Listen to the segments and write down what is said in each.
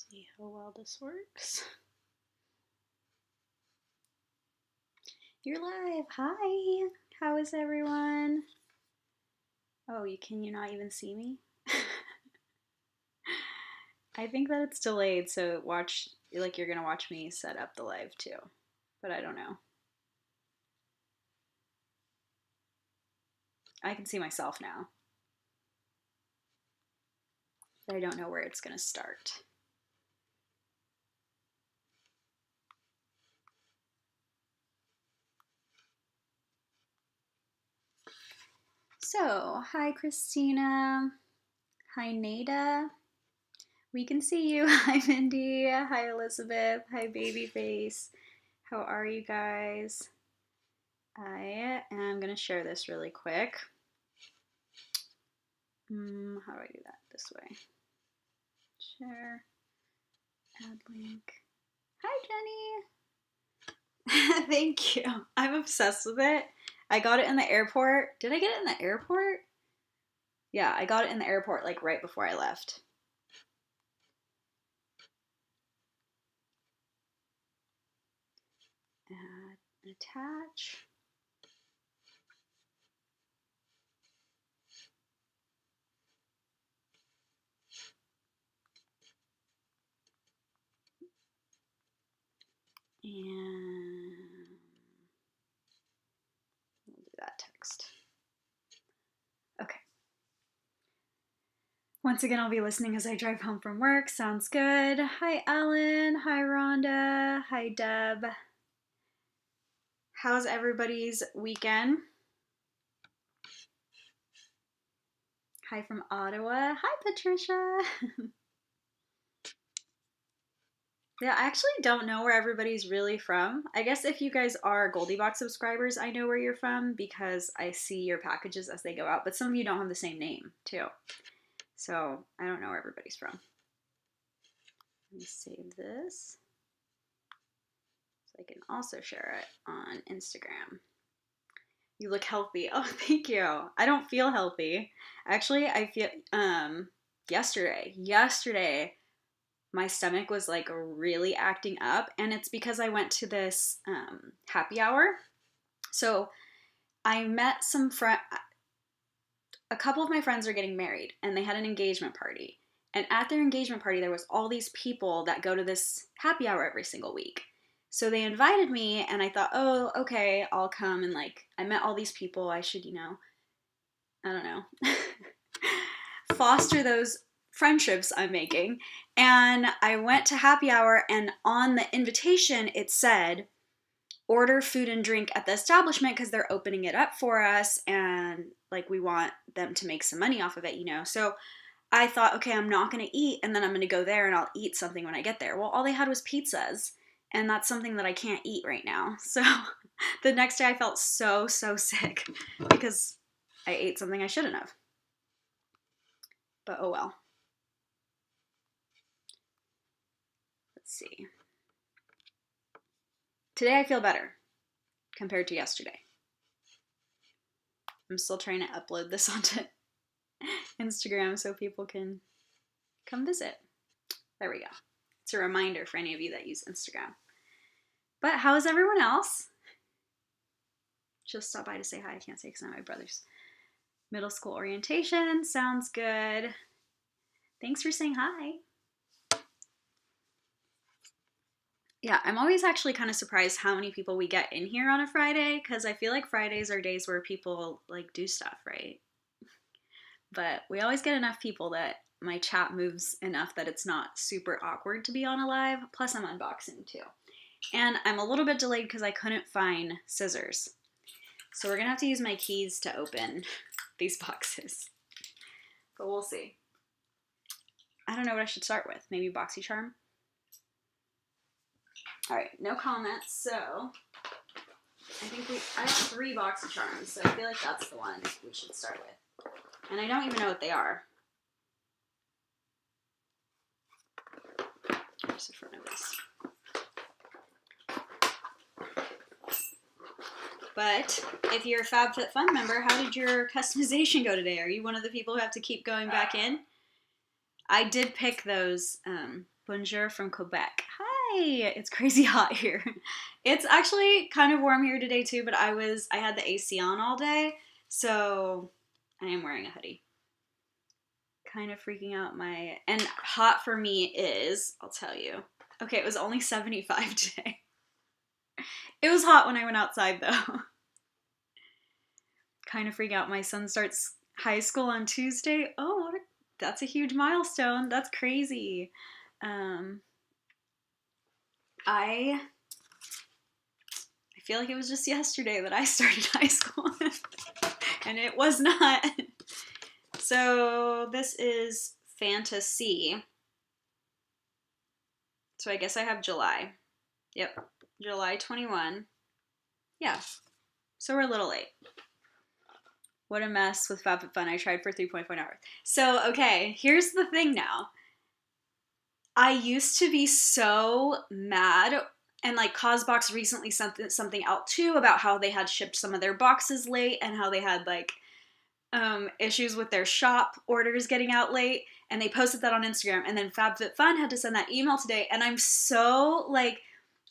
See how well this works. You're live. Hi. How is everyone? Oh, can you not even see me? I think that it's delayed, so you're gonna watch me set up the live too. But I don't know. I can see myself now. But I don't know where it's gonna start. So, hi Christina. Hi Nada. We can see you. Hi Mindy. Hi Elizabeth. Hi Babyface. How are you guys? I am going to share this really quick. How do I do that? This way. Share. Add link. Hi Jenny. Thank you. I'm obsessed with it. I got it in the airport. Did I get it in the airport? Yeah, I got it in the airport like right before I left. Add, attach. And we'll do that text. Okay. Once again, I'll be listening as I drive home from work. Sounds good. Hi, Ellen. Hi, Rhonda. Hi, Deb. How's everybody's weekend? Hi from Ottawa. Hi, Patricia. Yeah, I actually don't know where everybody's really from. I guess if you guys are Goldiebox subscribers, I know where you're from because I see your packages as they go out, but some of you don't have the same name, too. So I don't know where everybody's from. Let me save this so I can also share it on Instagram. You look healthy. Oh, thank you. I don't feel healthy. Actually, I feel, yesterday, my stomach was like really acting up, and it's because I went to this happy hour. So I met a couple of my friends are getting married, and they had an engagement party. And at their engagement party, there was all these people that go to this happy hour every single week. So they invited me, and I thought, oh, okay, I'll come. And like, I met all these people. I should, I don't know, foster those friendships I'm making. And I went to happy hour, and on the invitation, it said, order food and drink at the establishment because they're opening it up for us, and like we want them to make some money off of it, So I thought, okay, I'm not going to eat, and then I'm going to go there and I'll eat something when I get there. Well, all they had was pizzas, and that's something that I can't eat right now. So the next day I felt so sick because I ate something I shouldn't have. But oh well. Let's see. Today I feel better compared to yesterday. I'm still trying to upload this onto Instagram so people can come visit. There we go. It's a reminder for any of you that use Instagram. But how is everyone else? Just stop by to say hi. I can't say because I'm my brother's middle school orientation. Sounds good. Thanks for saying hi. Yeah, I'm always actually kind of surprised how many people we get in here on a Friday, because I feel like Fridays are days where people like do stuff, right? But we always get enough people that my chat moves enough that it's not super awkward to be on a live. Plus I'm unboxing too. And I'm a little bit delayed because I couldn't find scissors. So we're gonna have to use my keys to open these boxes. But we'll see. I don't know what I should start with. Maybe BoxyCharm? All right, no comments. So I think I have 3 BoxyCharms, so I feel like that's the one we should start with. And I don't even know what they are. Here's the front of this. But if you're a Fabfitfun member, how did your customization go today? Are you one of the people who have to keep going back in? I did pick those Bonjour from Quebec. Hi, it's crazy hot here. It's actually kind of warm here today too, but I had the AC on all day, so I am wearing a hoodie. Kind of freaking out and hot for me is, I'll tell you. Okay, it was only 75 today. It was hot when I went outside though. Kind of freaking out. My son starts high school on Tuesday. Oh, that's a huge milestone. That's crazy. I feel like it was just yesterday that I started high school, and it was not. So this is Fantasy. So I guess I have July. Yep, July 21. Yeah, so we're a little late. What a mess with Fabfitfun. I tried for 3.5 hours. So, okay, here's the thing now. I used to be so mad, and like CosBox recently sent something out too about how they had shipped some of their boxes late and how they had like issues with their shop orders getting out late, and they posted that on Instagram, and then Fabfitfun had to send that email today, and I'm so like,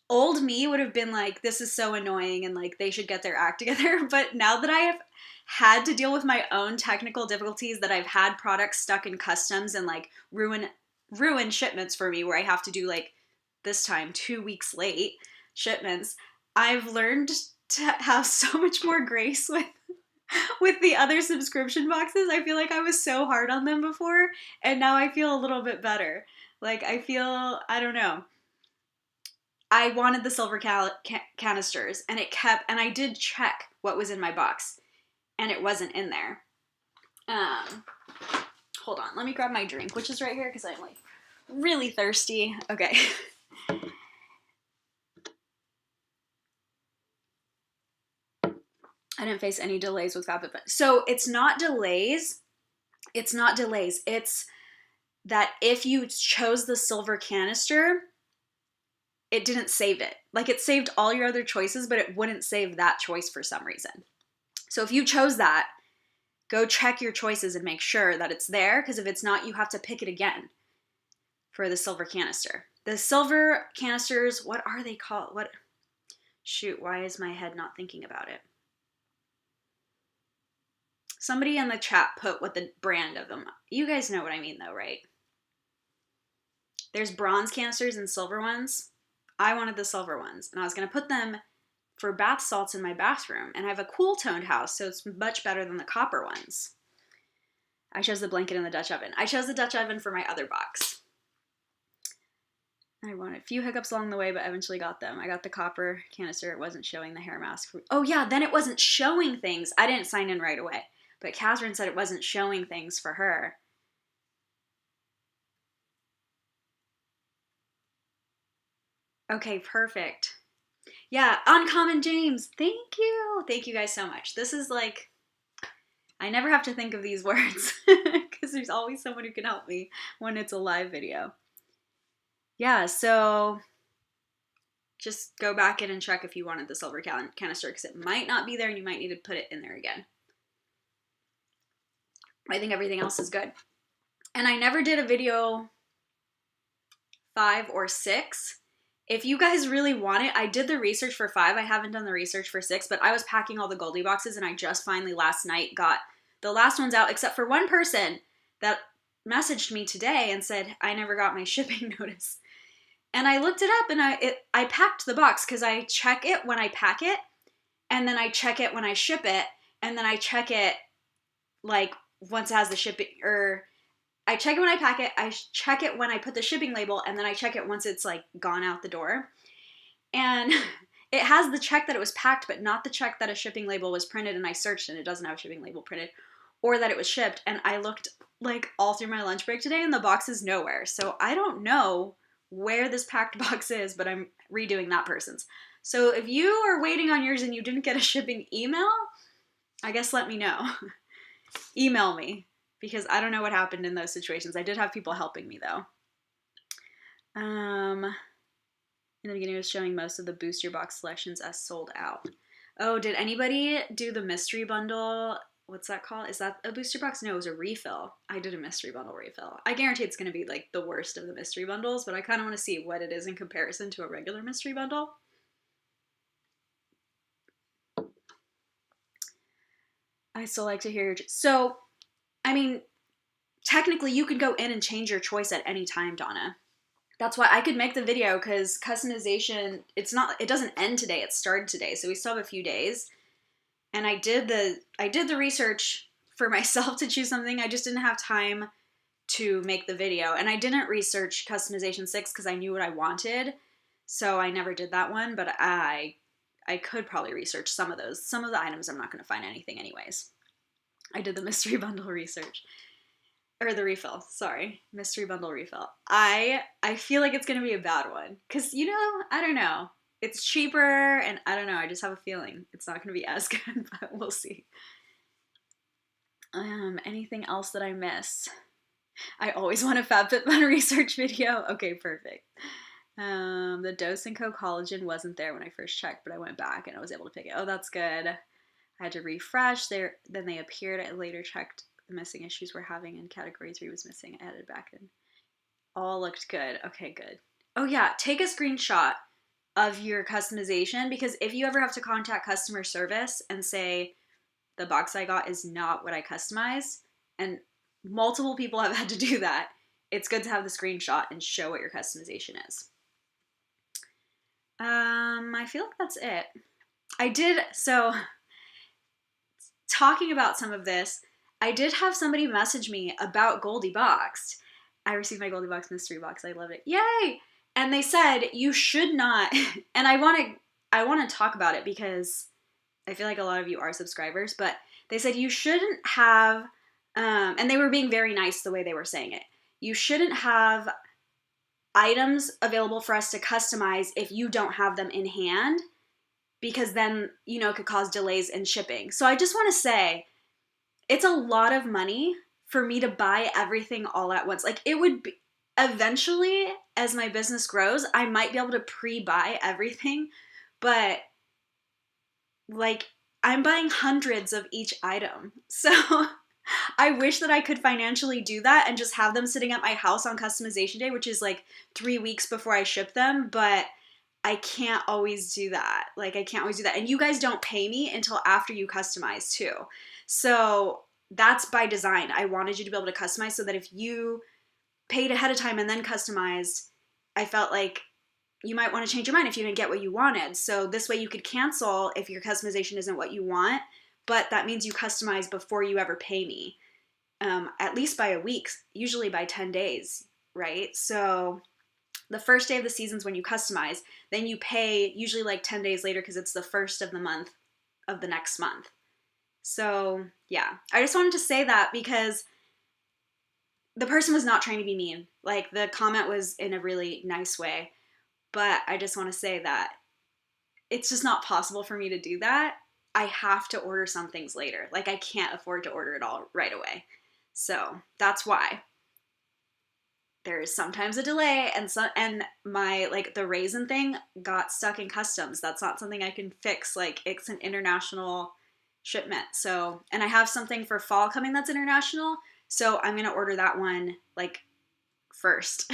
old me would have been like, this is so annoying and like they should get their act together, but now that I have had to deal with my own technical difficulties, that I've had products stuck in customs and like ruin shipments for me where I have to do like this time 2 weeks late shipments, I've learned to have so much more grace with the other subscription boxes. I feel like I was so hard on them before, and now I feel a little bit better. Like I feel, I don't know. I wanted the silver canisters, and I did check what was in my box, and it wasn't in there. Hold on, let me grab my drink, which is right here, because I'm like really thirsty. Okay. I didn't face any delays with Fabfitfun. So it's not delays. It's that if you chose the silver canister, it didn't save it. Like it saved all your other choices, but it wouldn't save that choice for some reason. So if you chose that, go check your choices and make sure that it's there, because if it's not, you have to pick it again for the silver canister. The silver canisters, what are they called? Shoot, why is my head not thinking about it? Somebody in the chat put what the brand of them. You guys know what I mean though, right? There's bronze canisters and silver ones. I wanted the silver ones, and I was going to put them for bath salts in my bathroom, and I have a cool toned house, so it's much better than the copper ones. I chose the blanket and the Dutch oven. I chose the Dutch oven for my other box. I wanted a few hiccups along the way, but eventually got them. I got the copper canister. It wasn't showing the hair mask. Oh yeah, then it wasn't showing things. I didn't sign in right away, but Catherine said it wasn't showing things for her. Okay, perfect. Yeah, Uncommon James. Thank you. Thank you guys so much. This is like, I never have to think of these words because there's always someone who can help me when it's a live video. Yeah, so just go back in and check if you wanted the silver canister, because it might not be there and you might need to put it in there again. I think everything else is good. And I never did a video 5 or 6. If you guys really want it, I did the research for 5. I haven't done the research for 6, but I was packing all the Goldieboxes, and I just finally last night got the last ones out, except for one person that messaged me today and said, I never got my shipping notice. And I looked it up, and I packed the box, because I check it when I pack it, and then I check it when I ship it, and then I check it like once it has the shipping, or I check it when I pack it, I check it when I put the shipping label, and then I check it once it's like gone out the door. And it has the check that it was packed, but not the check that a shipping label was printed, and I searched and it doesn't have a shipping label printed, or that it was shipped. And I looked like all through my lunch break today, and the box is nowhere. So I don't know where this packed box is, but I'm redoing that person's. So if you are waiting on yours and you didn't get a shipping email, I guess let me know. Email me, because I don't know what happened in those situations. I did have people helping me though. In the beginning, it was showing most of the booster box selections as sold out. Oh, did anybody do the mystery bundle what's that called? Is that a booster box? No, it was a refill. I did a mystery bundle refill. I guarantee it's going to be like the worst of the mystery bundles, but I kind of want to see what it is in comparison to a regular mystery bundle. I still like to hear your... So, I mean, technically you could go in and change your choice at any time, Donna. That's why I could make the video, because customization, it doesn't end today, it started today, so we still have a few days. And I did the research for myself to choose something. I just didn't have time to make the video. And I didn't research customization 6 because I knew what I wanted. So I never did that one, but I could probably research some of those. Some of the items I'm not going to find anything anyways. I did the mystery bundle research. Or the refill, sorry. Mystery bundle refill. I feel like it's going to be a bad one. Because, you know, I don't know. It's cheaper, and I don't know, I just have a feeling it's not going to be as good, but we'll see. Anything else that I missed? I always want a Fabfitfun research video. Okay, perfect. The Dose & Co. collagen wasn't there when I first checked, but I went back and I was able to pick it. Oh, that's good. I had to refresh. Then they appeared. I later checked the missing issues we're having, and category 3 was missing. I added back in. All looked good. Okay, good. Oh yeah, take a screenshot of your customization, because if you ever have to contact customer service and say the box I got is not what I customized, and multiple people have had to do that, it's good to have the screenshot and show what your customization is. I feel like that's it. So talking about some of this, I did have somebody message me about Goldiebox. I received my Goldiebox Mystery Box. I love it. Yay! And they said you should not, and I want to talk about it because I feel like a lot of you are subscribers, but they said you shouldn't have, and they were being very nice the way they were saying it. You shouldn't have items available for us to customize if you don't have them in hand, because then, you know, it could cause delays in shipping. So I just want to say, it's a lot of money for me to buy everything all at once. Like, it would be, eventually, as my business grows, I might be able to pre-buy everything, but like, I'm buying hundreds of each item. So I wish that I could financially do that and just have them sitting at my house on customization day, which is like 3 weeks before I ship them, but I can't always do that. Like, I can't always do that. And you guys don't pay me until after you customize too. So that's by design. I wanted you to be able to customize so that if you paid ahead of time and then customized, I felt like you might want to change your mind if you didn't get what you wanted. So this way you could cancel if your customization isn't what you want, but that means you customize before you ever pay me, at least by a week, usually by 10 days, right? So the first day of the season is when you customize, then you pay usually like 10 days later because it's the first of the month of the next month. So yeah, I just wanted to say that because the person was not trying to be mean. Like, the comment was in a really nice way, but I just want to say that it's just not possible for me to do that. I have to order some things later. Like, I can't afford to order it all right away. So that's why there is sometimes a delay, and my, like, the raisin thing got stuck in customs. That's not something I can fix. Like, it's an international shipment. So, and I have something for fall coming that's international. So I'm going to order that one, like, first.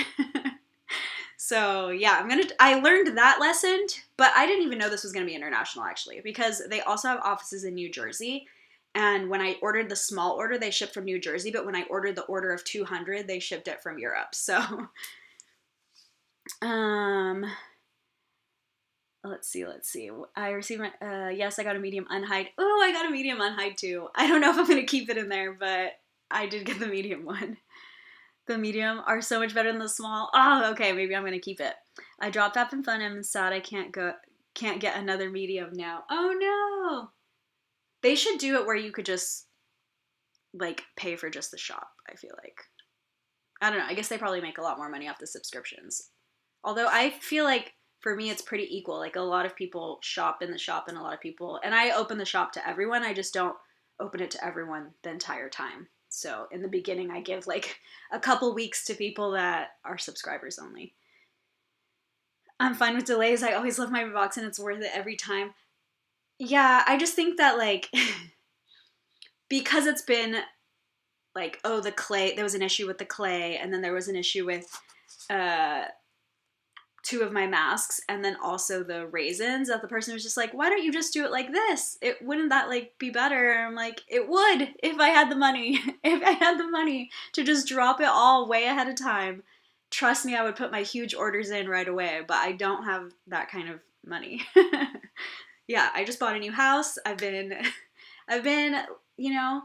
So yeah, I learned that lesson, but I didn't even know this was going to be international, actually, because they also have offices in New Jersey. And when I ordered the small order, they shipped from New Jersey, but when I ordered the order of 200, they shipped it from Europe. So, let's see. I received my, yes, I got a medium unhide. Oh, I got a medium unhide too. I don't know if I'm going to keep it in there, but I did get the medium one. The medium are so much better than the small. Oh, okay, maybe I'm going to keep it. I dropped Fabfitfun and I'm sad I can't get another medium now. Oh no. They should do it where you could just, like, pay for just the shop, I feel like. I don't know. I guess they probably make a lot more money off the subscriptions. Although I feel like, for me, it's pretty equal. Like, a lot of people shop in the shop and a lot of people... And I open the shop to everyone. I just don't open it to everyone the entire time. So in the beginning, I give, like, a couple weeks to people that are subscribers only. I'm fine with delays. I always love my box and it's worth it every time. Yeah, I just think that, like, because it's been like, oh, the clay, there was an issue with the clay, and then there was an issue with 2 of my masks, and then also the raisins, that the person was just like, why don't you just do it like this? Wouldn't that like be better? And I'm like, it would, if I had the money. If I had the money to just drop it all way ahead of time, trust me, I would put my huge orders in right away, but I don't have that kind of money. Yeah, I just bought a new house. I've been, you know,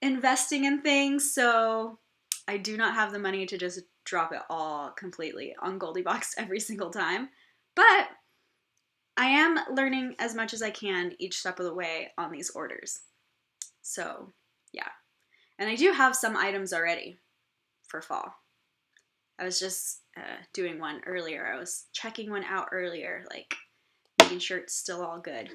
investing in things, so I do not have the money to just drop it all completely on Goldiebox every single time. But I am learning as much as I can each step of the way on these orders. So, yeah. And I do have some items already for fall. I was just doing one earlier. I was checking one out earlier, like making sure it's still all good.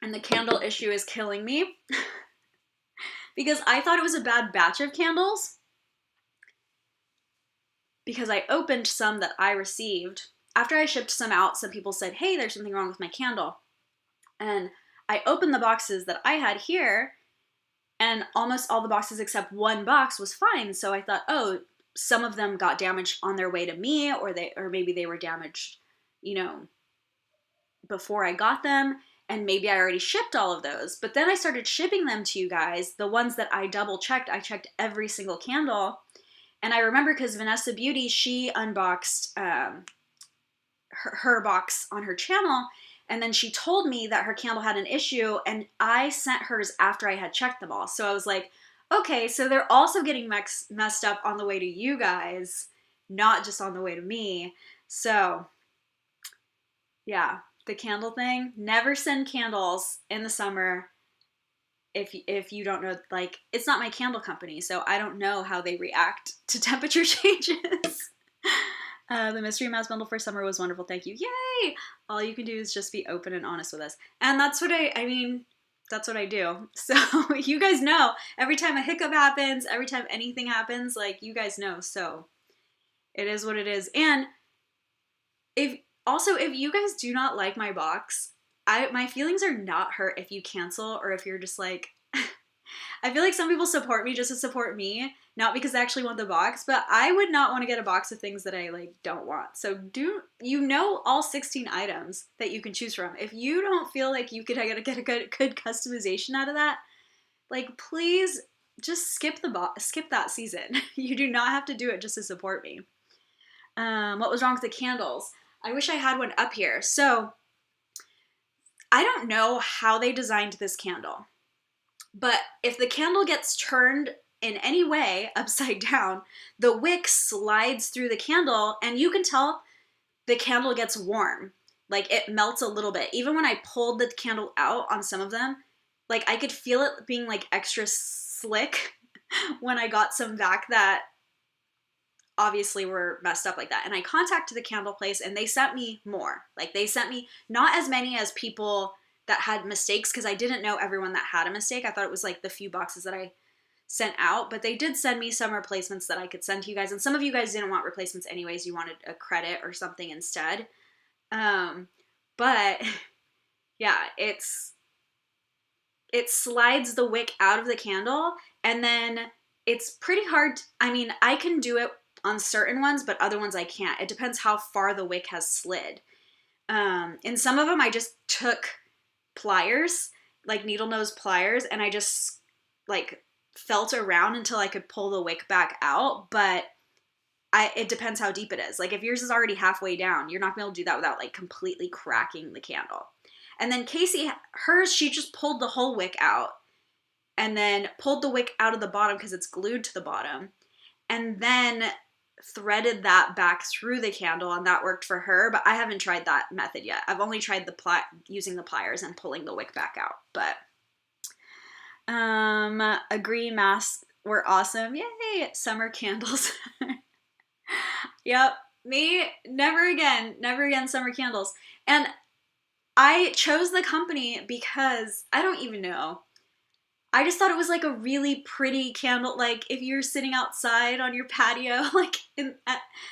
And the candle issue is killing me. Because I thought it was a bad batch of candles. Because I opened some that I received. After I shipped some out, some people said, hey, there's something wrong with my candle. And I opened the boxes that I had here, and almost all the boxes except one box was fine. So I thought, oh, some of them got damaged on their way to me, or maybe they were damaged, you know, before I got them. And maybe I already shipped all of those. But then I started shipping them to you guys, the ones that I double checked. I checked every single candle. And I remember because Vanessa Beauty, she unboxed her box on her channel. And then she told me that her candle had an issue. And I sent hers after I had checked them all. So I was like, okay, so they're also getting messed up on the way to you guys, not just on the way to me. So, yeah. The candle thing, never send candles in the summer if you don't know, like, it's not my candle company, so I don't know how they react to temperature changes. The mystery mask bundle for summer was wonderful, thank you. Yay! All you can do is just be open and honest with us. And that's what I mean, that's what I do. So you guys know, every time a hiccup happens, every time anything happens, like, you guys know, so it is what it is. And if you guys do not like my box, my feelings are not hurt if you cancel, or if you're just like, I feel like some people support me just to support me, not because they actually want the box, but I would not want to get a box of things that I like don't want. So all 16 items that you can choose from. If you don't feel like you could get a good customization out of that, like, please just skip that season. You do not have to do it just to support me. What was wrong with the candles? I wish I had one up here. So I don't know how they designed this candle, but if the candle gets turned in any way upside down, the wick slides through the candle, and you can tell the candle gets warm. Like, it melts a little bit. Even when I pulled the candle out on some of them, like, I could feel it being like extra slick when I got some back that obviously were messed up like that. And I contacted the candle place, and they sent me more. Like, they sent me not as many as people that had mistakes, because I didn't know everyone that had a mistake. I thought it was like the few boxes that I sent out, but they did send me some replacements that I could send to you guys. And some of you guys didn't want replacements anyways. You wanted a credit or something instead. But yeah, it slides the wick out of the candle, and then it's pretty hard. I mean, I can do it on certain ones, but other ones I can't. It depends how far the wick has slid. In some of them, I just took pliers, like needle nose pliers, and I just like felt around until I could pull the wick back out. But it depends how deep it is. Like, if yours is already halfway down, you're not gonna be able to do that without like completely cracking the candle. And then Casey, hers, she just pulled the whole wick out, and then pulled the wick out of the bottom because it's glued to the bottom, and then threaded that back through the candle, and that worked for her. But I haven't tried that method yet. I've only tried using the pliers and pulling the wick back out. But agree, masks were awesome. Yay! Summer candles. Yep, me, never again summer candles. And I chose the company because I don't even know. I just thought it was like a really pretty candle. Like, if you're sitting outside on your patio, like I thought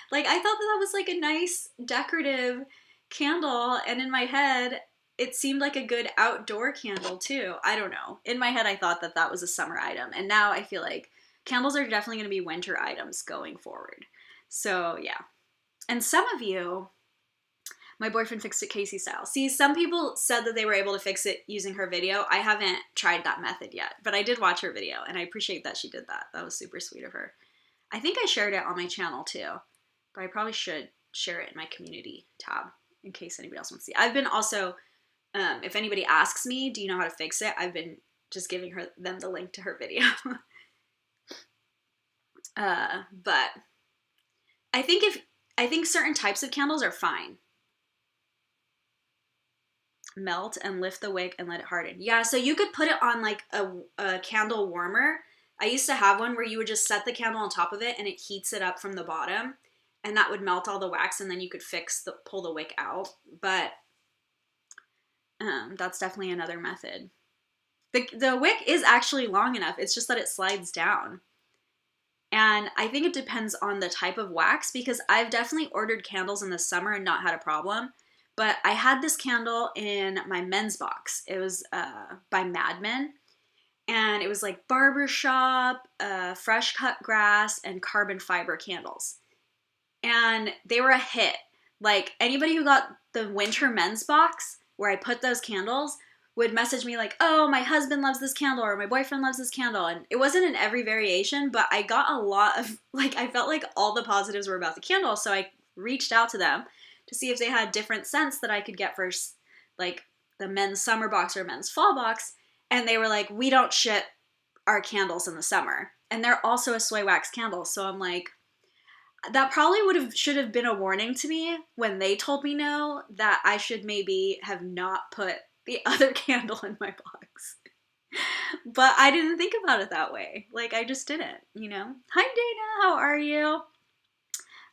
that was like a nice decorative candle. And in my head, it seemed like a good outdoor candle too. I don't know. In my head, I thought that that was a summer item. And now I feel like candles are definitely going to be winter items going forward. So yeah. And some of you, my boyfriend fixed it Casey style. See, some people said that they were able to fix it using her video. I haven't tried that method yet, but I did watch her video and I appreciate that she did that. That was super sweet of her. I think I shared it on my channel too, but I probably should share it in my community tab in case anybody else wants to see. I've been also, if anybody asks me, do you know how to fix it? I've been just giving them the link to her video. But I think certain types of candles are fine. Melt and lift the wick and let it harden. Yeah, so you could put it on like a candle warmer. I used to have one where you would just set the candle on top of it and it heats it up from the bottom, and that would melt all the wax, and then you could pull the wick out. But that's definitely another method. The wick is actually long enough. It's just that it slides down. And I think it depends on the type of wax, because I've definitely ordered candles in the summer and not had a problem. But I had this candle in my men's box. It was by Mad Men. And it was like barbershop, fresh cut grass, and carbon fiber candles. And they were a hit. Like, anybody who got the winter men's box where I put those candles would message me like, oh, my husband loves this candle, or my boyfriend loves this candle. And it wasn't in every variation, but I got a lot of, like, I felt like all the positives were about the candle. So I reached out to them to see if they had different scents that I could get for, like, the men's summer box or men's fall box. And they were like, we don't ship our candles in the summer. And they're also a soy wax candle. So I'm like, that probably should have been a warning to me when they told me no, that I should maybe have not put the other candle in my box. But I didn't think about it that way. Like, I just didn't, you know? Hi, Dana. How are you?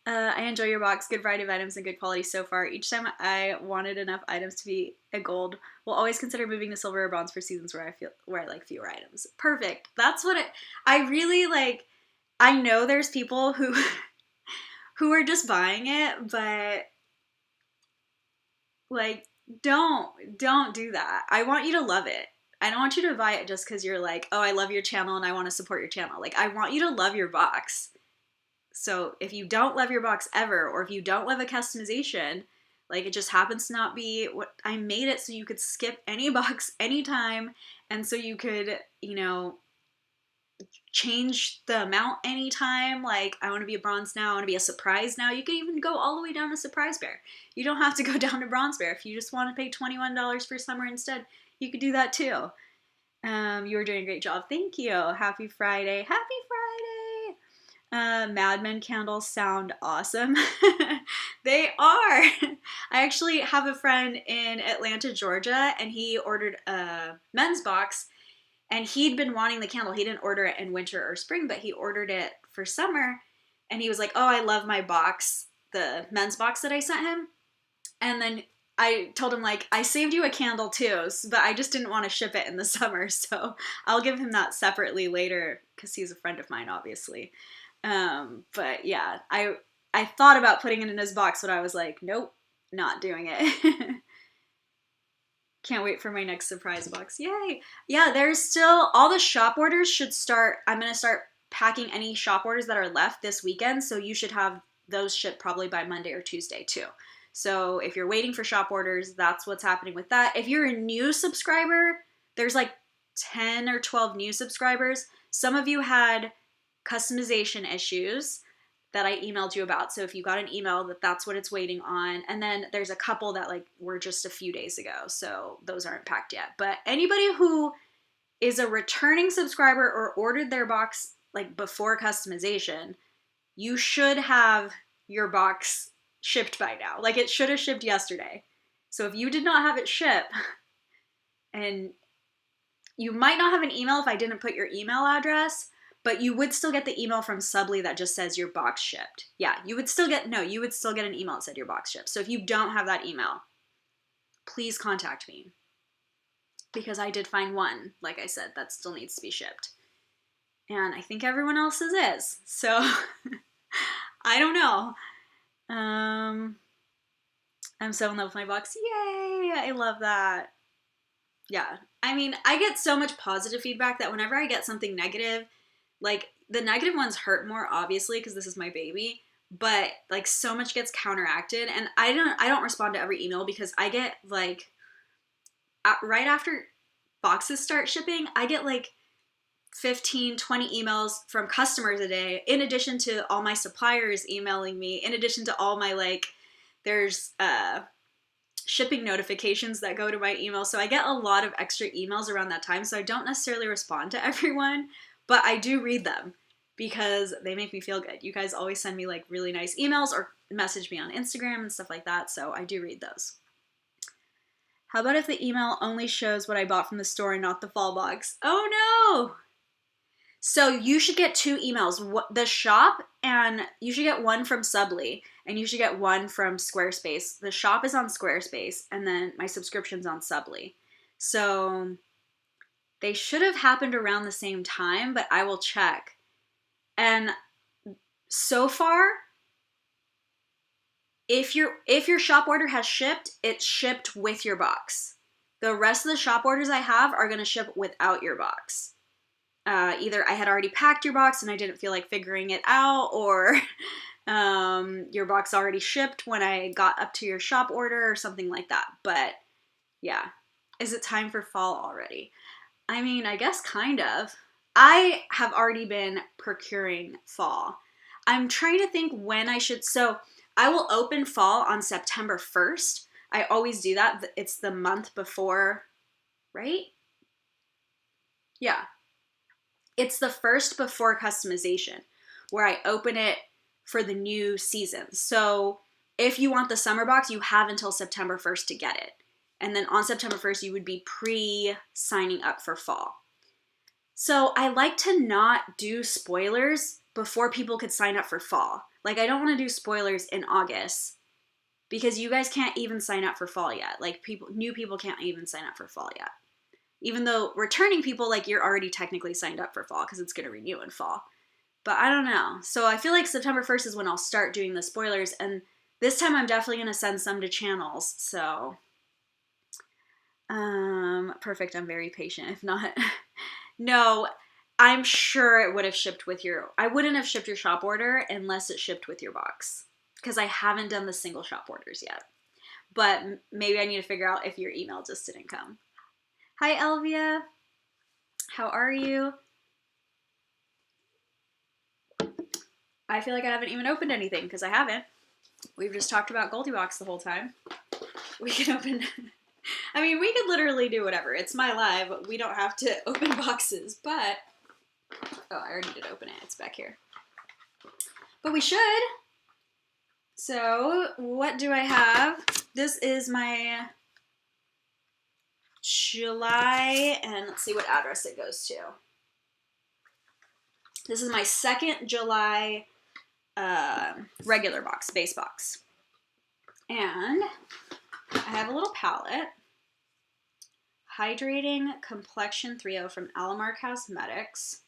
I enjoy your box. Good variety of items and good quality so far. Each time I wanted enough items to be a gold, will always consider moving to silver or bronze for seasons where I like fewer items. Perfect. That's what I really like. I know there's people who who are just buying it, but like, don't do that. I want you to love it. I don't want you to buy it just because you're like, oh, I love your channel and I want to support your channel. Like, I want you to love your box. So if you don't love your box ever, or if you don't love a customization, like, it just happens to not be what I made it so you could skip any box anytime, and so you could, you know, change the amount anytime. Like, I want to be a bronze now, I want to be a surprise now. You can even go all the way down to surprise bear. You don't have to go down to bronze bear. If you just want to pay $21 for summer instead, you could do that too. You were doing a great job. Thank you. Happy Friday. Happy Friday. Mad Men candles sound awesome. They are. I actually have a friend in Atlanta, Georgia, and he ordered a men's box, and he'd been wanting the candle. He didn't order it in winter or spring, but he ordered it for summer, and he was like, oh, I love my box, the men's box that I sent him. And then I told him, like, I saved you a candle too, but I just didn't want to ship it in the summer, so I'll give him that separately later, because he's a friend of mine, obviously. But yeah, I thought about putting it in his box, but I was like, nope, not doing it. Can't wait for my next surprise box. Yay. Yeah, there's still, all the shop orders should start. I'm going to start packing any shop orders that are left this weekend. So you should have those shipped probably by Monday or Tuesday too. So if you're waiting for shop orders, that's what's happening with that. If you're a new subscriber, there's like 10 or 12 new subscribers. Some of you had customization issues that I emailed you about. So if you got an email, that's what it's waiting on. And then there's a couple that like were just a few days ago. So those aren't packed yet. But anybody who is a returning subscriber or ordered their box like before customization, you should have your box shipped by now. Like, it should have shipped yesterday. So if you did not have it shipped, and you might not have an email if I didn't put your email address, but you would still get the email from Subly that just says your box shipped. Yeah, you would still get an email that said your box shipped. So if you don't have that email, please contact me, because I did find one, like I said, that still needs to be shipped. And I think everyone else's is. So I don't know. I'm so in love with my box. Yay! I love that. Yeah. I mean, I get so much positive feedback that whenever I get something negative, like the negative ones hurt more obviously because this is my baby, but like so much gets counteracted, and I don't respond to every email because I get like right after boxes start shipping, I get like 15, 20 emails from customers a day, in addition to all my suppliers emailing me, in addition to all my like, there's shipping notifications that go to my email. So I get a lot of extra emails around that time. So I don't necessarily respond to everyone, but I do read them because they make me feel good. You guys always send me like really nice emails or message me on Instagram and stuff like that. So I do read those. How about if the email only shows what I bought from the store and not the fall box? Oh no! So you should get 2 emails, the shop, and you should get one from Subly, and you should get one from Squarespace. The shop is on Squarespace, and then my subscription's on Subly. So they should have happened around the same time, but I will check. And so far, if your shop order has shipped, it's shipped with your box. The rest of the shop orders I have are going to ship without your box. Either I had already packed your box and I didn't feel like figuring it out, or your box already shipped when I got up to your shop order or something like that. But yeah, is it time for fall already? I mean, I guess kind of. I have already been procuring fall. I'm trying to think when I should, so I will open fall on September 1st. I always do that. It's the month before, right? Yeah. It's the first before customization where I open it for the new season. So if you want the summer box, you have until September 1st to get it. And then on September 1st, you would be pre-signing up for fall. So I like to not do spoilers before people could sign up for fall. Like I don't want to do spoilers in August because you guys can't even sign up for fall yet. Like new people can't even sign up for fall yet. Even though returning people, like you're already technically signed up for fall because it's going to renew in fall. But I don't know. So I feel like September 1st is when I'll start doing the spoilers. And this time I'm definitely going to send some to channels. So, perfect. I'm very patient. If not, no, I'm sure it would have shipped with I wouldn't have shipped your shop order unless it shipped with your box. Because I haven't done the single shop orders yet. But maybe I need to figure out if your email just didn't come. Hi, Elvia. How are you? I feel like I haven't even opened anything because I haven't. We've just talked about Goldiebox the whole time. We can open... I mean, we could literally do whatever. It's my live. We don't have to open boxes, but... Oh, I already did open it. It's back here. But we should. So, what do I have? This is my... July, and let's see what address it goes to. This is my second July regular box, base box. And I have a little palette. Hydrating Complexion 3.0 from Alamar Cosmetics.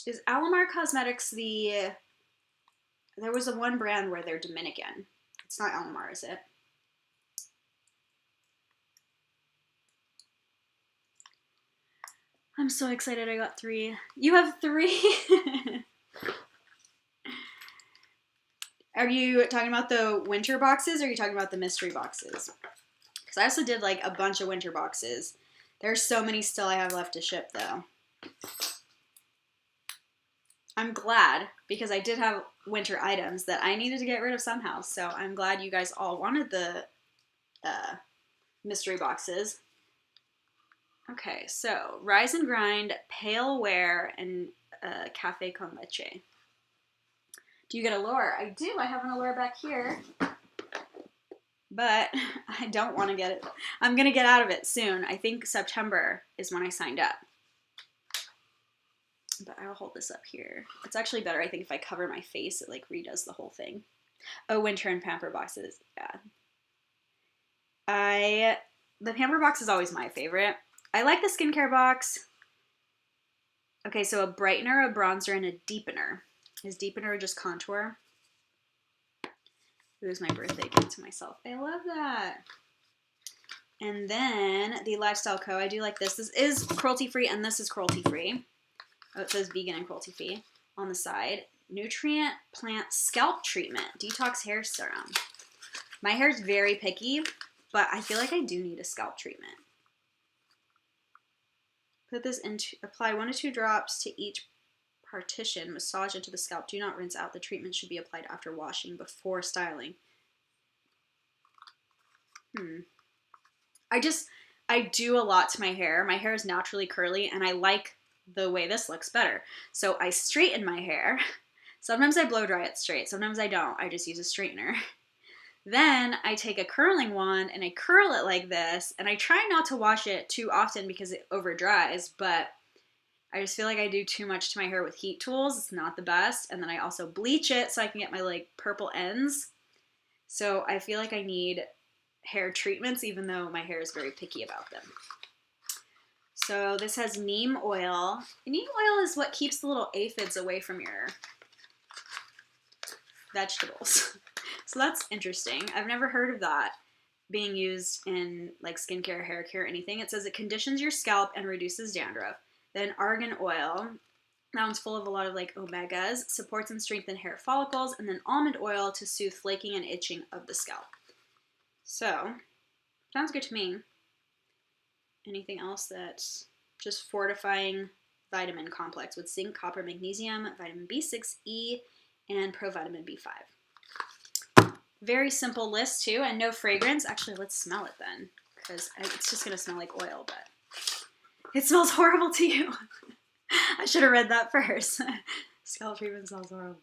Is Alamar Cosmetics there was a one brand where they're Dominican. It's not Alamar, is it? I'm so excited I got 3. You have 3? Are you talking about the winter boxes or are you talking about the mystery boxes? Because I also did like a bunch of winter boxes. There's so many still I have left to ship though. I'm glad because I did have winter items that I needed to get rid of somehow. So I'm glad you guys all wanted the mystery boxes. Okay, so Rise and Grind, Pale Wear, and Cafe con Leche. Do you get Allure? I do. I have an Allure back here. But I don't want to get it. I'm going to get out of it soon. I think September is when I signed up. But I'll hold this up here. It's actually better, I think, if I cover my face. It, like, redoes the whole thing. Oh, Winter and Pamper boxes. Yeah. The Pamper box is always my favorite. I like the skincare box. Okay, so a brightener, a bronzer, and a deepener. Is deepener just contour? It was my birthday gift to myself. I love that. And then the Lifestyle Co. I do like this. This is cruelty-free and this is cruelty-free. Oh, it says vegan and cruelty-free on the side. Nutrient Plant Scalp Treatment. Detox Hair Serum. My hair is very picky, but I feel like I do need a scalp treatment. Put this into, apply 1 to 2 drops to each partition. Massage into the scalp. Do not rinse out. The treatment should be applied after washing, before styling. I do a lot to my hair. My hair is naturally curly, and I like the way this looks better. So I straighten my hair. Sometimes I blow dry it straight. Sometimes I don't. I just use a straightener. Then I take a curling wand and I curl it like this, and I try not to wash it too often because it over dries, but I just feel like I do too much to my hair with heat tools. It's not the best. And then I also bleach it so I can get my like purple ends. So I feel like I need hair treatments, even though my hair is very picky about them. So this has neem oil. Neem oil is what keeps the little aphids away from your vegetables. So that's interesting. I've never heard of that being used in like skincare, hair care, anything. It says it conditions your scalp and reduces dandruff. Then argan oil, that one's full of a lot of like omegas, supports and strengthens hair follicles. And then almond oil to soothe flaking and itching of the scalp. So, sounds good to me. Anything else that's just fortifying vitamin complex with zinc, copper, magnesium, vitamin B6, E, and provitamin B5. Very simple list too, and no fragrance. Actually, let's smell it then, because it's just going to smell like oil, but it smells horrible to you. I should have read that first. Scalp treatment smells horrible.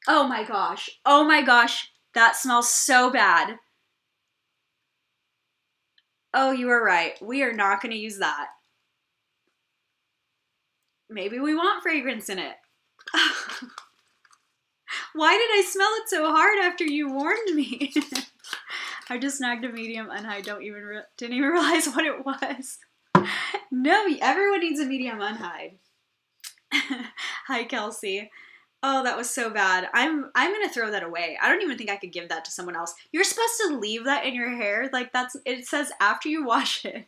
Oh my gosh. Oh my gosh. That smells so bad. Oh, you were right. We are not going to use that. Maybe we want fragrance in it. Why did I smell it so hard after you warned me? I just snagged a medium and I didn't even realize what it was. No, everyone needs a medium unhide. Hi, Kelsey. Oh, that was so bad. I'm gonna throw that away. I don't even think I could give that to someone else. You're supposed to leave that in your hair. Like it says after you wash it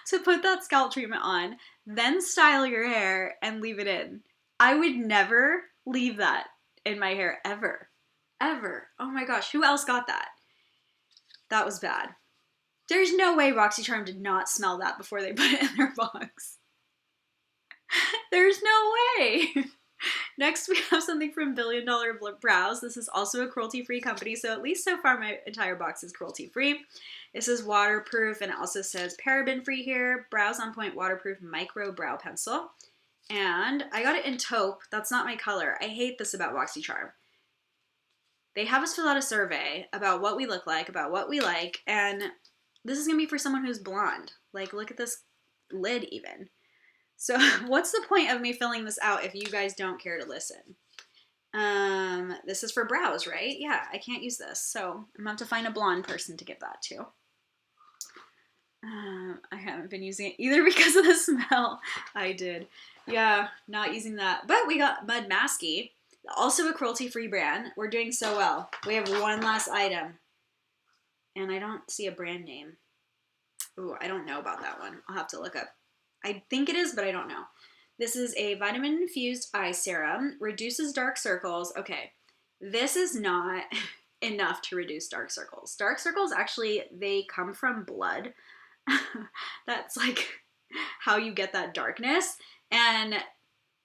to put that scalp treatment on, then style your hair and leave it in. I would never leave that in my hair ever. Ever. Oh my gosh, who else got that? That was bad. There's no way BoxyCharm did not smell that before they put it in their box. There's no way. Next, we have something from Billion Dollar Brows. This is also a cruelty-free company, so at least so far my entire box is cruelty-free. This is waterproof, and it also says paraben-free here. Brows On Point Waterproof Micro Brow Pencil. And I got it in taupe. That's not my color. I hate this about BoxyCharm. They have us fill out a survey about what we look like, about what we like, and this is going to be for someone who's blonde. Like, look at this lid even. So what's the point of me filling this out if you guys don't care to listen? This is for brows, right? Yeah, I can't use this. So I'm going to have to find a blonde person to give that to. I haven't been using it either because of the smell. I did. Yeah, not using that. But we got Mud Masky, also a cruelty-free brand. We're doing so well. We have one last item. And I don't see a brand name. Ooh, I don't know about that one. I'll have to look up. I think it is, but I don't know. This is a vitamin-infused eye serum. Reduces dark circles. Okay, this is not enough to reduce dark circles. Dark circles, actually, they come from blood. That's like how you get that darkness. And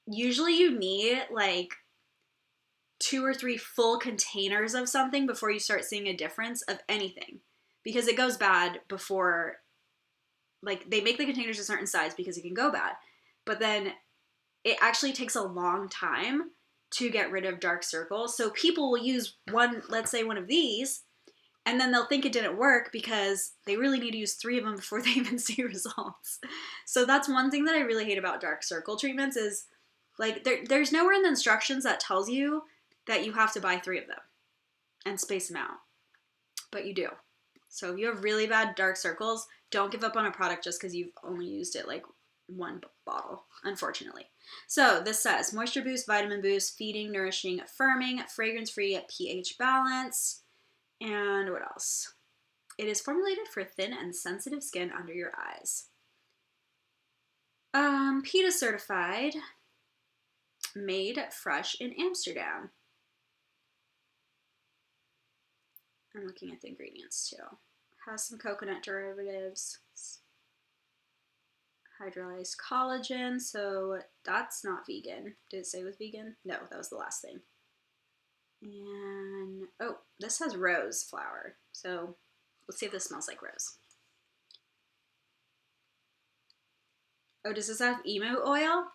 usually you need like 2 or 3 full containers of something before you start seeing a difference of anything. Because it goes bad before, like they make the containers a certain size because it can go bad. But then it actually takes a long time to get rid of dark circles. So people will use one, let's say one of these, and then they'll think it didn't work because they really need to use 3 of them before they even see results. So that's one thing that I really hate about dark circle treatments is like there's nowhere in the instructions that tells you that you have to buy 3 of them and space them out. But you do. So if you have really bad dark circles, don't give up on a product just because you've only used it like 1 bottle, unfortunately. So this says moisture boost, vitamin boost, feeding, nourishing, firming, fragrance-free, pH balanced. And what else? It is formulated for thin and sensitive skin under your eyes. PETA certified, made fresh in Amsterdam. I'm looking at the ingredients too. Has some coconut derivatives, hydrolyzed collagen, so that's not vegan. Did it say it was vegan? No, that was the last thing. And, oh, this has rose flower, so let's see if this smells like rose. Oh, does this have emu oil?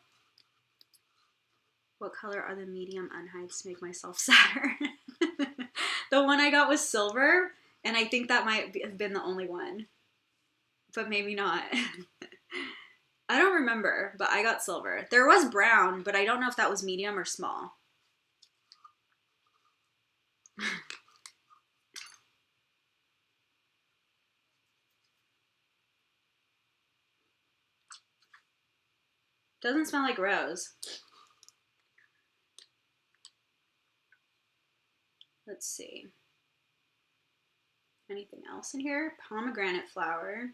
What color are the medium unhides to make myself sadder? The one I got was silver, and I think that might have been the only one. But maybe not. I don't remember, but I got silver. There was brown, but I don't know if that was medium or small. Doesn't smell like rose. Let's see. Anything else in here? Pomegranate flower.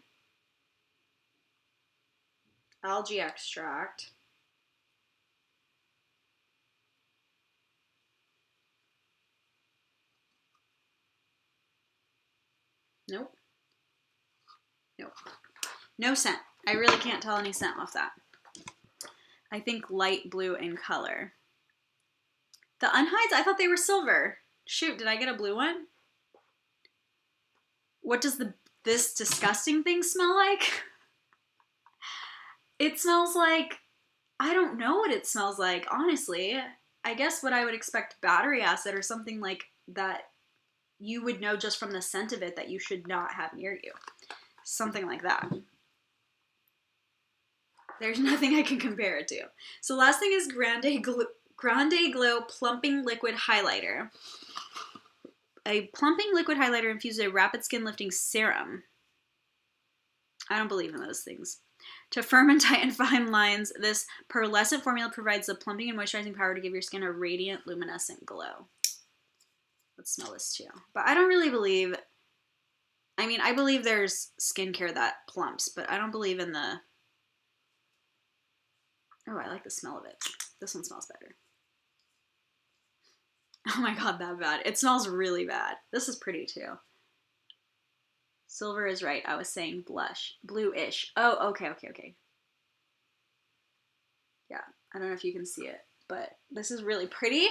Algae extract. Nope. Nope. No scent. I really can't tell any scent off that. I think light blue in color. The unhides, I thought they were silver. Shoot, did I get a blue one? What does this disgusting thing smell like? It smells like, I don't know what it smells like, honestly. I guess what I would expect, battery acid or something like that you would know just from the scent of it that you should not have near you. Something like that. There's nothing I can compare it to. So last thing is Grande Glow Plumping Liquid Highlighter. A plumping liquid highlighter infused with a rapid skin lifting serum. I don't believe in those things. To firm and tighten fine lines, this pearlescent formula provides the plumping and moisturizing power to give your skin a radiant, luminescent glow. Let's smell this too. But I don't really believe, I mean, I believe there's skincare that plumps, but I don't believe in the, oh, I like the smell of it. This one smells better. Oh my god, that bad. It smells really bad. This is pretty too. Silver is right. I was saying blush. Blue-ish. Oh, okay. Yeah, I don't know if you can see it, but this is really pretty.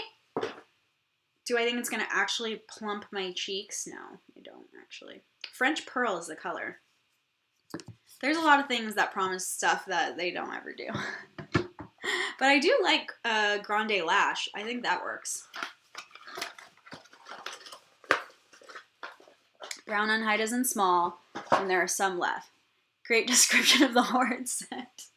Do I think it's going to actually plump my cheeks? No, I don't actually. French Pearl is the color. There's a lot of things that promise stuff that they don't ever do. But I do like Grande Lash. I think that works. Brown unhide is in small, and there are some left. Great description of the horrid scent.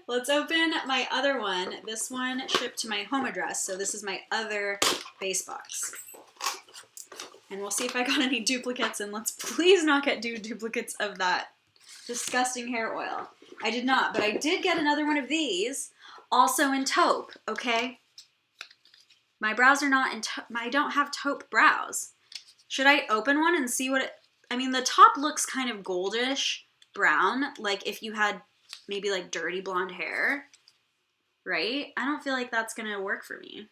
Let's open my other one. This one shipped to my home address, so this is my other base box. And we'll see if I got any duplicates, and let's please not get duplicates of that disgusting hair oil. I did not, but I did get another one of these, also in taupe, okay? My brows are not in I don't have taupe brows. Should I open one and see what it, I mean, the top looks kind of goldish brown, like if you had maybe like dirty blonde hair, right? I don't feel like that's gonna work for me.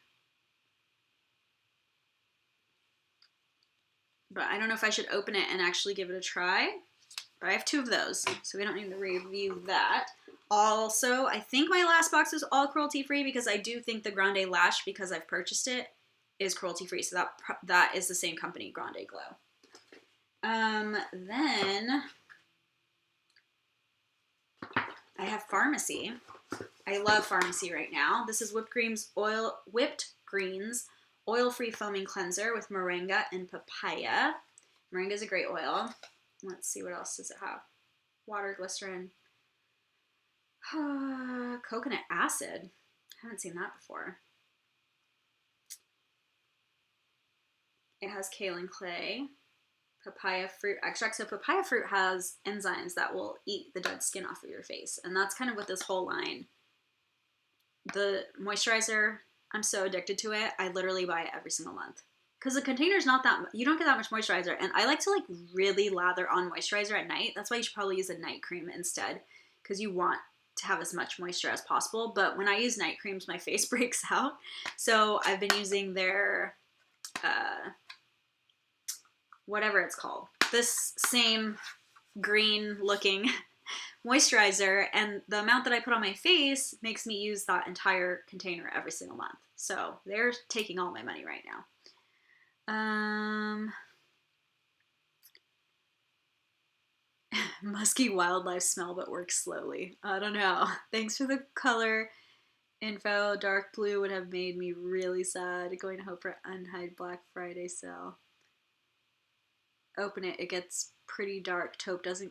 But I don't know if I should open it and actually give it a try. But I have two of those, so we don't need to review that. Also, I think my last box is all cruelty-free because I do think the Grande Lash, because I've purchased it, is cruelty-free. So that is the same company, Grande Glow. Then I have Pharmacy. I love Pharmacy right now. This is Whipped Greens Oil-Free Foaming Cleanser with moringa and papaya. Moringa is a great oil. Let's see, what else does it have? Water, glycerin, coconut acid. I haven't seen that before. It has kaolin clay, papaya fruit extract. So papaya fruit has enzymes that will eat the dead skin off of your face. And that's kind of what this whole line. The moisturizer, I'm so addicted to it. I literally buy it every single month. because the container's not that, you don't get that much moisturizer, and I like to like really lather on moisturizer at night. That's why you should probably use a night cream instead, because you want to have as much moisture as possible. But when I use night creams, my face breaks out. So I've been using their, whatever it's called, this same green looking moisturizer, and the amount that I put on my face makes me use that entire container every single month. So they're taking all my money right now. Musky wildlife smell but works slowly. I don't know. Thanks for the color info. Dark blue would have made me really sad. Going to hope for Unhide Black Friday sale. Open it. It gets pretty dark. Taupe does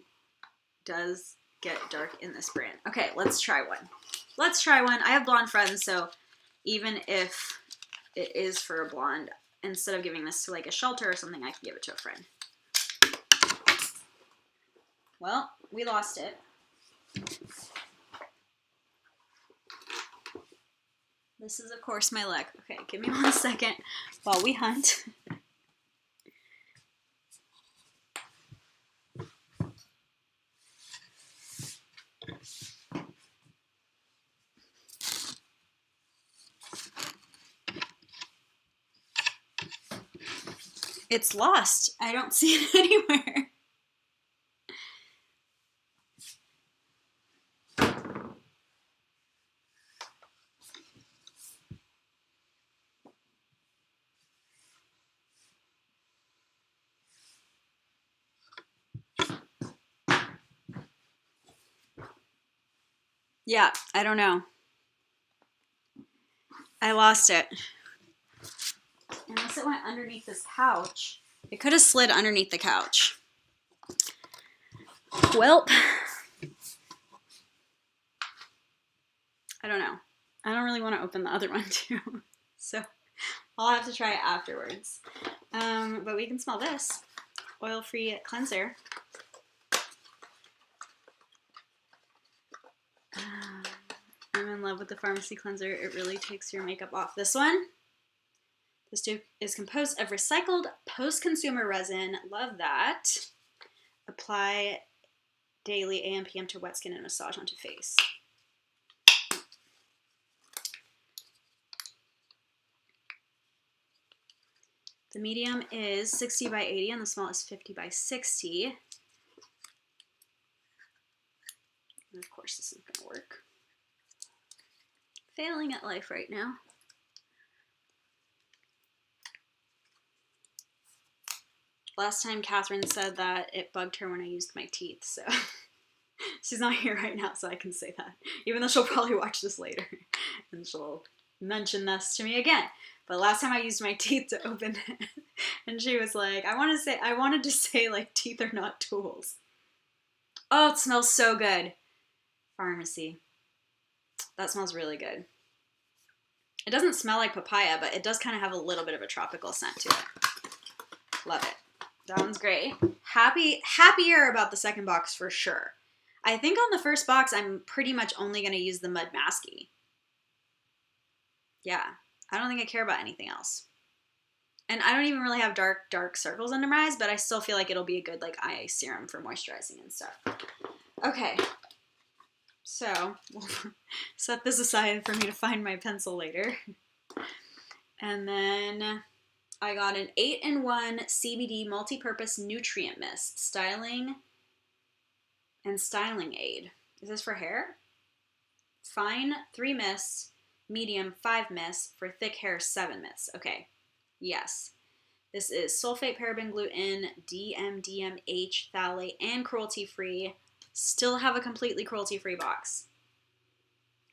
get dark in this brand. Okay, let's try one. Let's try one. I have blonde friends, so even if it is for a blonde, instead of giving this to like a shelter or something, I can give it to a friend. Well, we lost it. This is, of course, my leg. Okay, give me 1 second while we hunt. It's lost. I don't see it anywhere. Yeah, I don't know. I lost it. Unless it went underneath this couch. It could have slid underneath the couch. Well, I don't know. I don't really want to open the other one too. So I'll have to try it afterwards. But we can smell this. Oil-free cleanser. I'm in love with the pharmacy cleanser. It really takes your makeup off. This one. This tube is composed of recycled post-consumer resin. Love that. Apply daily AM PM to wet skin and massage onto face. The medium is 60 by 80 and the small is 50 by 60. And of course this isn't going to work. Failing at life right now. Last time Catherine said that it bugged her when I used my teeth, so she's not here right now, so I can say that. Even though she'll probably watch this later, and she'll mention this to me again. But last time I used my teeth to open it, and she was like, I wanted to say like teeth are not tools. Oh, it smells so good. Pharmacy. That smells really good. It doesn't smell like papaya, but it does kind of have a little bit of a tropical scent to it. Love it. That one's great. Happier about the second box for sure. I think on the first box, I'm pretty much only going to use the Mud Masky. Yeah, I don't think I care about anything else. And I don't even really have dark circles under my eyes, but I still feel like it'll be a good like eye serum for moisturizing and stuff. Okay, so we'll set this aside for me to find my pencil later. And then I got an 8-in-1 CBD multi-purpose nutrient mist, styling and styling aid. Is this for hair? Fine 3 mists, medium 5 mists, for thick hair 7 mists. Okay, yes. This is sulfate, paraben, gluten, DMDMH, phthalate, and cruelty-free. Still have a completely cruelty-free box.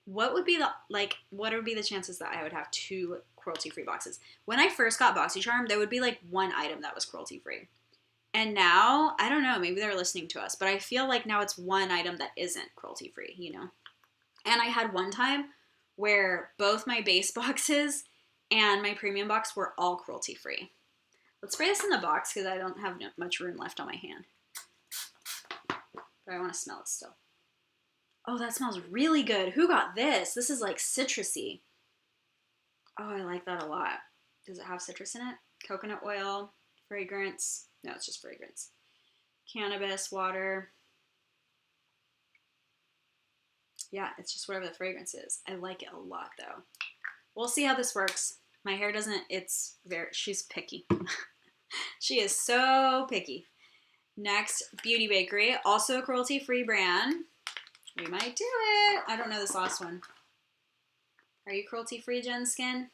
What would be the chances that I would have 2 cruelty-free boxes? When I first got BoxyCharm, there would be like 1 item that was cruelty-free. And now, I don't know, maybe they're listening to us, but I feel like now it's 1 item that isn't cruelty-free, you know? And I had one time where both my base boxes and my premium box were all cruelty-free. Let's spray this in the box because I don't have much room left on my hand. But I want to smell it still. Oh, that smells really good. Who got this? This is like citrusy. Oh, I like that a lot. Does it have citrus in it? coconut oil, fragrance. No, it's just fragrance. Cannabis, water. Yeah, it's just whatever the fragrance is. I like it a lot though. We'll see how this works. My hair doesn't, she's picky. She is so picky. Next, Beauty Bakery, also a cruelty-free brand. We might do it. I don't know this last one. Are you cruelty-free, Jen Skin?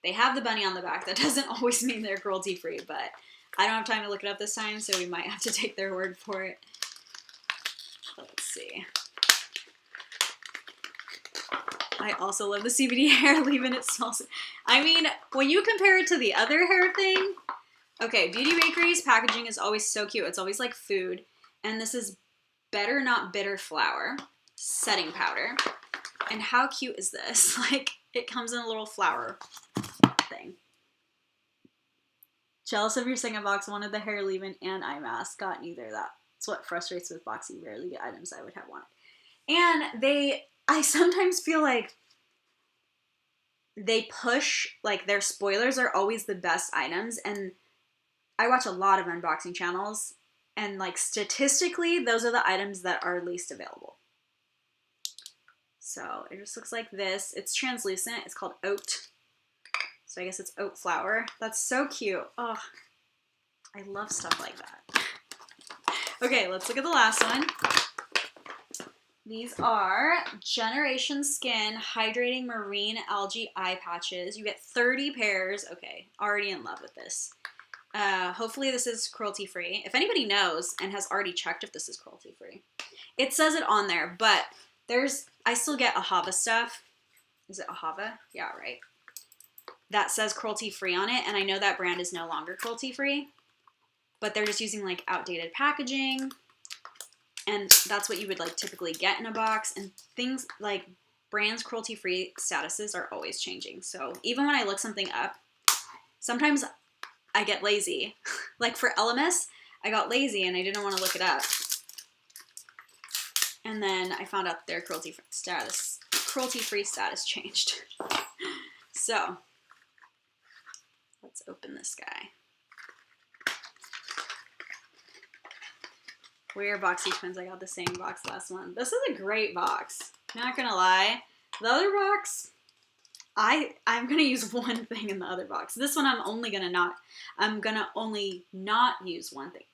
They have the bunny on the back. That doesn't always mean they're cruelty-free, but I don't have time to look it up this time, so we might have to take their word for it. Let's see. I also love the CBD hair, leave-in. It smells. I mean, when you compare it to the other hair thing, okay, Beauty Bakery's packaging is always so cute. It's always like food. And this is Better Not Bitter flour, setting powder. And how cute is this? Like, it comes in a little flower thing. Jealous of your second box, wanted the hair leave-in and eye mask. Got neither of that. That's what frustrates with boxy. Rarely get items I would have wanted. And I sometimes feel like they push, like their spoilers are always the best items. And I watch a lot of unboxing channels. And like statistically, those are the items that are least available. So it just looks like this. It's translucent. It's called oat. So I guess it's oat flour. That's so cute. Oh, I love stuff like that. Okay, let's look at the last one. These are Generation Skin Hydrating Marine Algae Eye Patches. You get 30 pairs. Okay, already in love with this. Hopefully this is cruelty-free. If anybody knows and has already checked if this is cruelty-free. It says it on there, but I still get Ahava stuff. Is it Ahava? Yeah, right. That says cruelty-free on it, and I know that brand is no longer cruelty-free, but they're just using like outdated packaging, and that's what you would like typically get in a box, and things like brands' cruelty-free statuses are always changing. So even when I look something up, sometimes I get lazy. Like for LMS, I got lazy and I didn't want to look it up. And then I found out their cruelty-free status changed. So let's open this guy. We're Boxy Twins. I got the same box last one. This is a great box. Not gonna lie. The other box, I'm gonna use one thing in the other box. This one I'm gonna only not use one thing.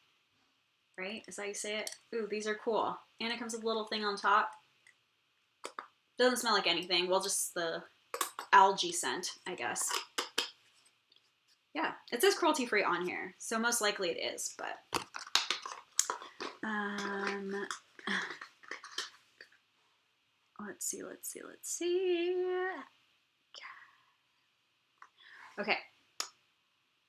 Right? Is that how you say it? Ooh, these are cool. And it comes with a little thing on top. Doesn't smell like anything. Well, just the algae scent, I guess. Yeah, it says cruelty-free on here, so most likely it is, but let's see. Okay.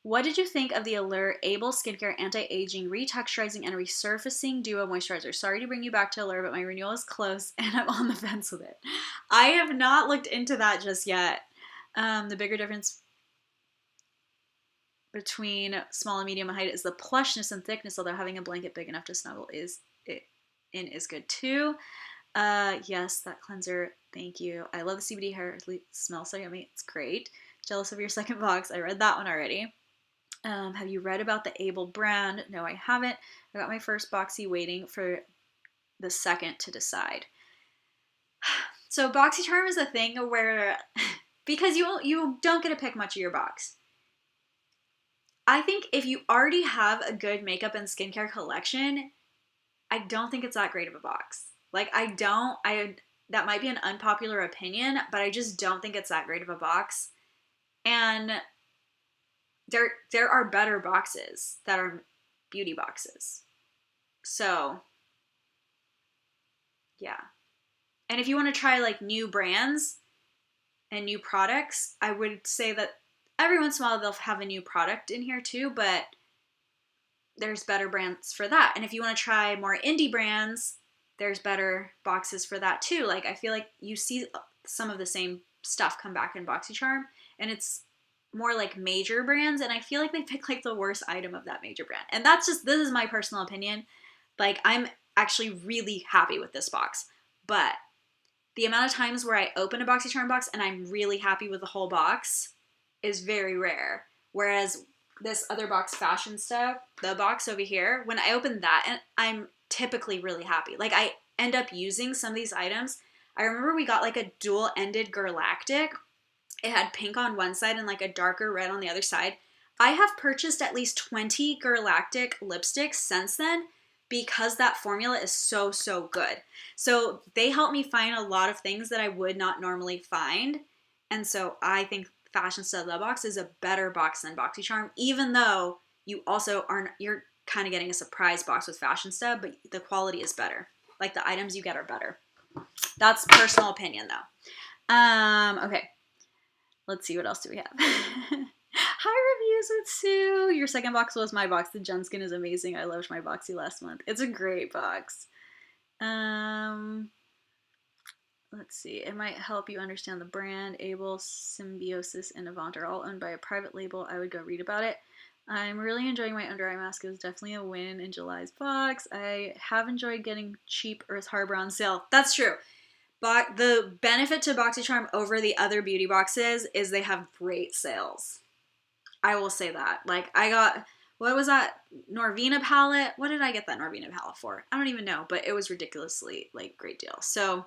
What did you think of the Allure Able Skincare Anti-Aging Retexturizing and Resurfacing Duo Moisturizer? Sorry to bring you back to Allure, but my renewal is close and I'm on the fence with it. I have not looked into that just yet. The bigger difference between small and medium height is the plushness and thickness, although having a blanket big enough to snuggle is good too. Yes, that cleanser, thank you. I love the CBD hair, it smells so yummy, it's great. Jealous of your second box, I read that one already. Have you read about the Able brand? No, I haven't. I got my first boxy waiting for the second to decide. So BoxyCharm is a thing where, because you don't get to pick much of your box. I think if you already have a good makeup and skincare collection, I don't think it's that great of a box. Like that might be an unpopular opinion, but I just don't think it's that great of a box. And there are better boxes that are beauty boxes. So, yeah. And if you want to try like new brands and new products, I would say that every once in a while they'll have a new product in here too, but there's better brands for that. And if you want to try more indie brands, there's better boxes for that too. Like I feel like you see some of the same stuff come back in BoxyCharm, and it's more like major brands, and I feel like they pick like the worst item of that major brand. And this is my personal opinion. Like I'm actually really happy with this box, but the amount of times where I open a BoxyCharm box and I'm really happy with the whole box is very rare. Whereas this other box, Fashion Stuff, the box over here, when I open that, and I'm typically really happy. Like, I end up using some of these items. I remember we got like a dual-ended Galactic. It had pink on one side and like a darker red on the other side. I have purchased at least 20 Galactic lipsticks since then because that formula is so, so good. So they help me find a lot of things that I would not normally find. And so I think Fashion Stuff The Box is a better box than BoxyCharm, even though you also you're kind of getting a surprise box with Fashion Stuff, but the quality is better. Like, the items you get are better. That's personal opinion, though. Okay. Let's see, what else do we have? Hi, Reviews with Sue. Your second box was my box. The Gem Skin is amazing. I loved my boxy last month. It's a great box. Let's see. It might help you understand the brand. Able, Symbiosis, and Avant are all owned by a private label. I would go read about it. I'm really enjoying my under eye mask. It was definitely a win in July's box. I have enjoyed getting cheap Earth Harbor on sale. That's true. But the benefit to BoxyCharm over the other beauty boxes is they have great sales. I will say that. Like, I got, what was that Norvina palette? What did I get that Norvina palette for? I don't even know, but it was ridiculously, like, great deal. So,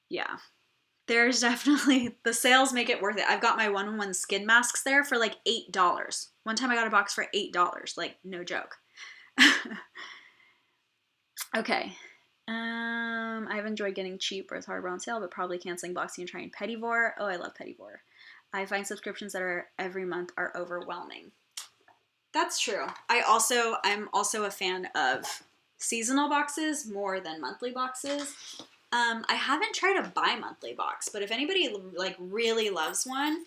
yeah. There's definitely, the sales make it worth it. I've got my 1-in-1 skin masks there for like $8. One time I got a box for $8. Like, no joke. Okay. I've enjoyed getting cheap Earth Harbor on sale, but probably canceling Boxy and trying Pettivore. Oh, I love Pettivore. I find subscriptions that are every month are overwhelming. That's true. I'm also a fan of seasonal boxes more than monthly boxes. I haven't tried a bi-monthly box, but if anybody like really loves one,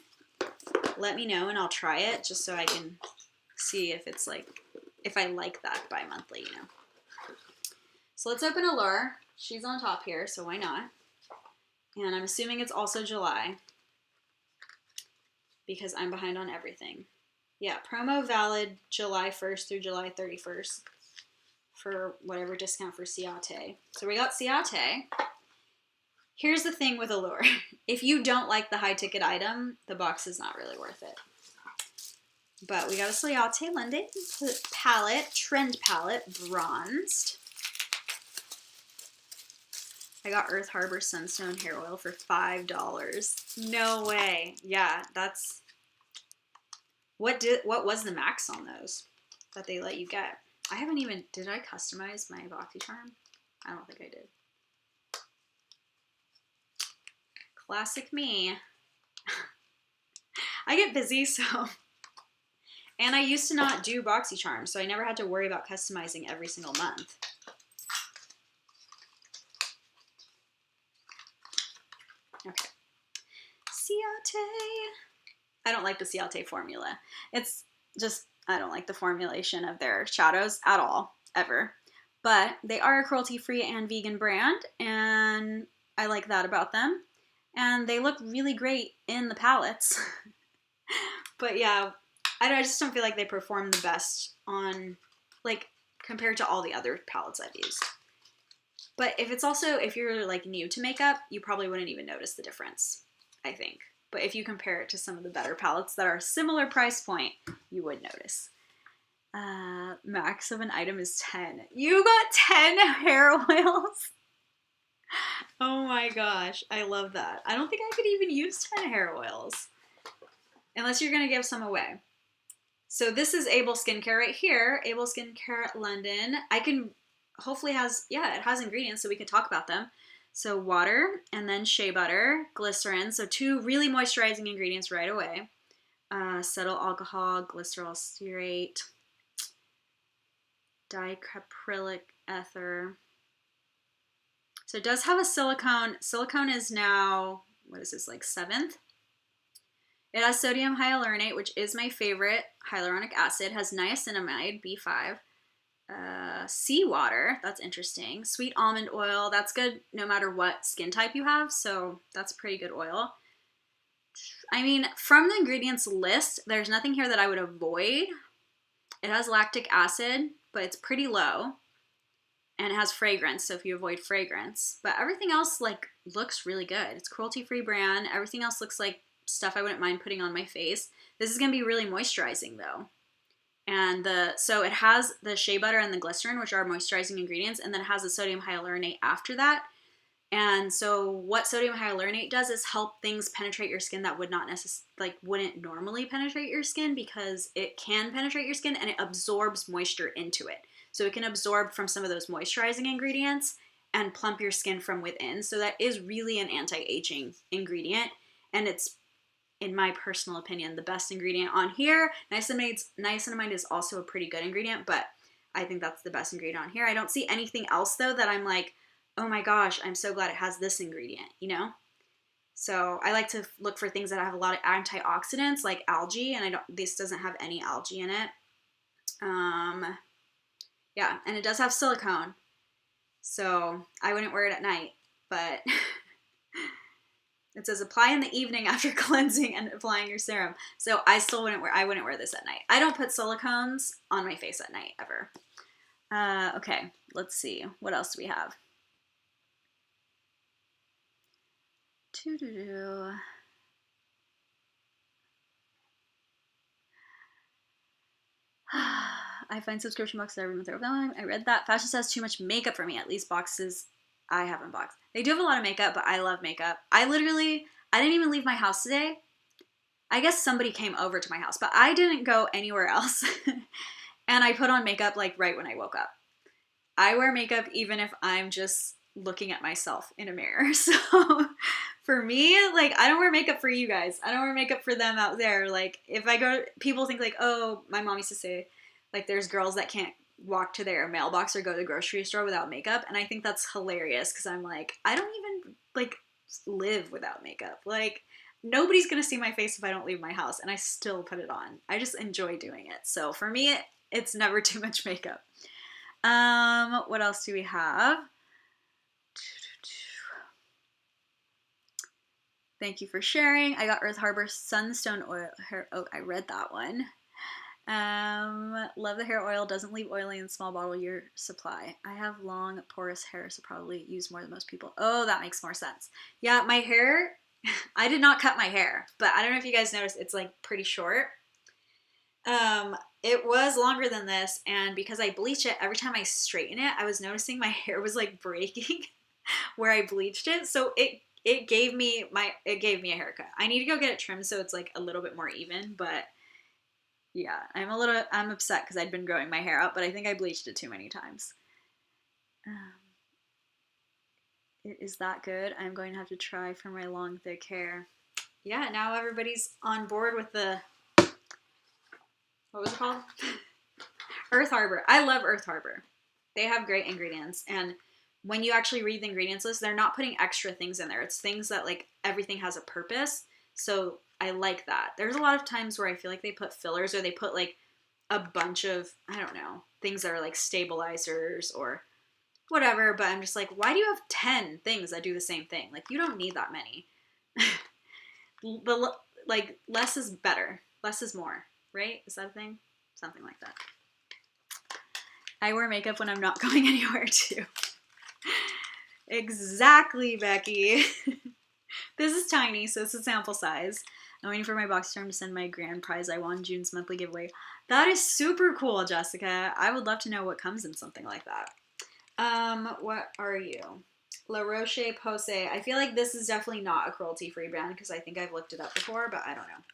let me know and I'll try it just so I can see if it's like, if I like that bi-monthly, you know. So let's open Allure. She's on top here, so why not? And I'm assuming it's also July because I'm behind on everything. Yeah, promo valid July 1st through July 31st for whatever discount for Ciate. So we got Ciate. Here's the thing with Allure. If you don't like the high ticket item, the box is not really worth it. But we got a Ciate London palette, trend palette, bronzed. I got Earth Harbor Sunstone Hair Oil for $5. No way. Yeah, that's... What was the max on those that they let you get? I haven't even... Did I customize my BoxyCharm? I don't think I did. Classic me. I get busy, so... And I used to not do BoxyCharm, so I never had to worry about customizing every single month. Okay. Ciate. I don't like the Ciate formula. It's just, I don't like the formulation of their shadows at all, ever. But they are a cruelty-free and vegan brand, and I like that about them. And they look really great in the palettes. But yeah, I just don't feel like they perform the best on, like, compared to all the other palettes I've used. But if you're like new to makeup, you probably wouldn't even notice the difference, I think. But if you compare it to some of the better palettes that are similar price point, you would notice. Max of an item is 10. You got 10 hair oils? Oh my gosh, I love that. I don't think I could even use 10 hair oils. Unless you're gonna give some away. So this is Able Skincare right here. Able Skincare London. Hopefully it has ingredients so we can talk about them. So water and then shea butter, glycerin. So 2 really moisturizing ingredients right away. Cetyl alcohol, glycerol stearate, dicaprylic ether. So it does have a silicone. Silicone is now, what is this, like 7th? It has sodium hyaluronate, which is my favorite. Hyaluronic acid. Has niacinamide, B5. Seawater, that's interesting. Sweet almond oil, that's good no matter what skin type you have, so that's pretty good oil. I mean, from the ingredients list, there's nothing here that I would avoid. It has lactic acid, but it's pretty low. And it has fragrance, so if you avoid fragrance. But everything else, like, looks really good. It's cruelty-free brand. Everything else looks like stuff I wouldn't mind putting on my face. This is going to be really moisturizing though. And so it has the shea butter and the glycerin, which are moisturizing ingredients, and then it has the sodium hyaluronate after that. And so what sodium hyaluronate does is help things penetrate your skin that would not necessarily, wouldn't normally penetrate your skin, because it can penetrate your skin and it absorbs moisture into it. So it can absorb from some of those moisturizing ingredients and plump your skin from within. So that is really an anti-aging ingredient. And it's, in my personal opinion, the best ingredient on here. Niacinamide is also a pretty good ingredient, but I think that's the best ingredient on here. I don't see anything else though that I'm like, oh my gosh, I'm so glad it has this ingredient, you know? So I like to look for things that have a lot of antioxidants, like algae, and this doesn't have any algae in it. Yeah, and it does have silicone, so I wouldn't wear it at night, but it says apply in the evening after cleansing and applying your serum. So I wouldn't wear this at night. I don't put silicones on my face at night ever. Okay, let's see. What else do we have? I find subscription boxes every month. I read that. Fashion says too much makeup for me. At least boxes I have unboxed. They do have a lot of makeup, but I love makeup. I didn't even leave my house today. I guess somebody came over to my house, but I didn't go anywhere else. And I put on makeup like right when I woke up. I wear makeup even if I'm just looking at myself in a mirror. So for me, like, I don't wear makeup for you guys. I don't wear makeup for them out there. Like, if I go, people think like, oh, my mom used to say, like, there's girls that can't walk to their mailbox or go to the grocery store without makeup. And I think that's hilarious, because I'm like, I don't even, like, live without makeup. Like, nobody's going to see my face if I don't leave my house, and I still put it on. I just enjoy doing it. So for me, it's never too much makeup. What else do we have? Thank you for sharing. I got Earth Harbor Sunstone Oil. Oh, I read that one. Love the hair oil. Doesn't leave oily in small bottle year supply. I have long porous hair, so probably use more than most people. Oh, that makes more sense. Yeah, my hair, I did not cut my hair, but I don't know if you guys noticed, it's like pretty short. It was longer than this, and because I bleach it, every time I straighten it, I was noticing my hair was like breaking where I bleached it. So it gave me a haircut. I need to go get it trimmed so it's like a little bit more even, but yeah, I'm upset because I'd been growing my hair out, but I think I bleached it too many times. It is that good. I'm going to have to try for my long, thick hair. Yeah, now everybody's on board with the, what was it called? Earth Harbor. I love Earth Harbor. They have great ingredients, and when you actually read the ingredients list, they're not putting extra things in there. It's things that, like, everything has a purpose. So I like that. There's a lot of times where I feel like they put fillers, or they put like a bunch of, I don't know, things that are like stabilizers or whatever. But I'm just like, why do you have 10 things that do the same thing? Like, you don't need that many. Like, less is better. Less is more, right? Is that a thing? Something like that. I wear makeup when I'm not going anywhere too. Exactly, Becky. This is tiny, so it's a sample size. I'm waiting for my box term to send my grand prize I won June's monthly giveaway. That is super cool, Jessica. I would love to know what comes in something like that. What are you? La Roche-Posay. I feel like this is definitely not a cruelty-free brand because I think I've looked it up before, but I don't know.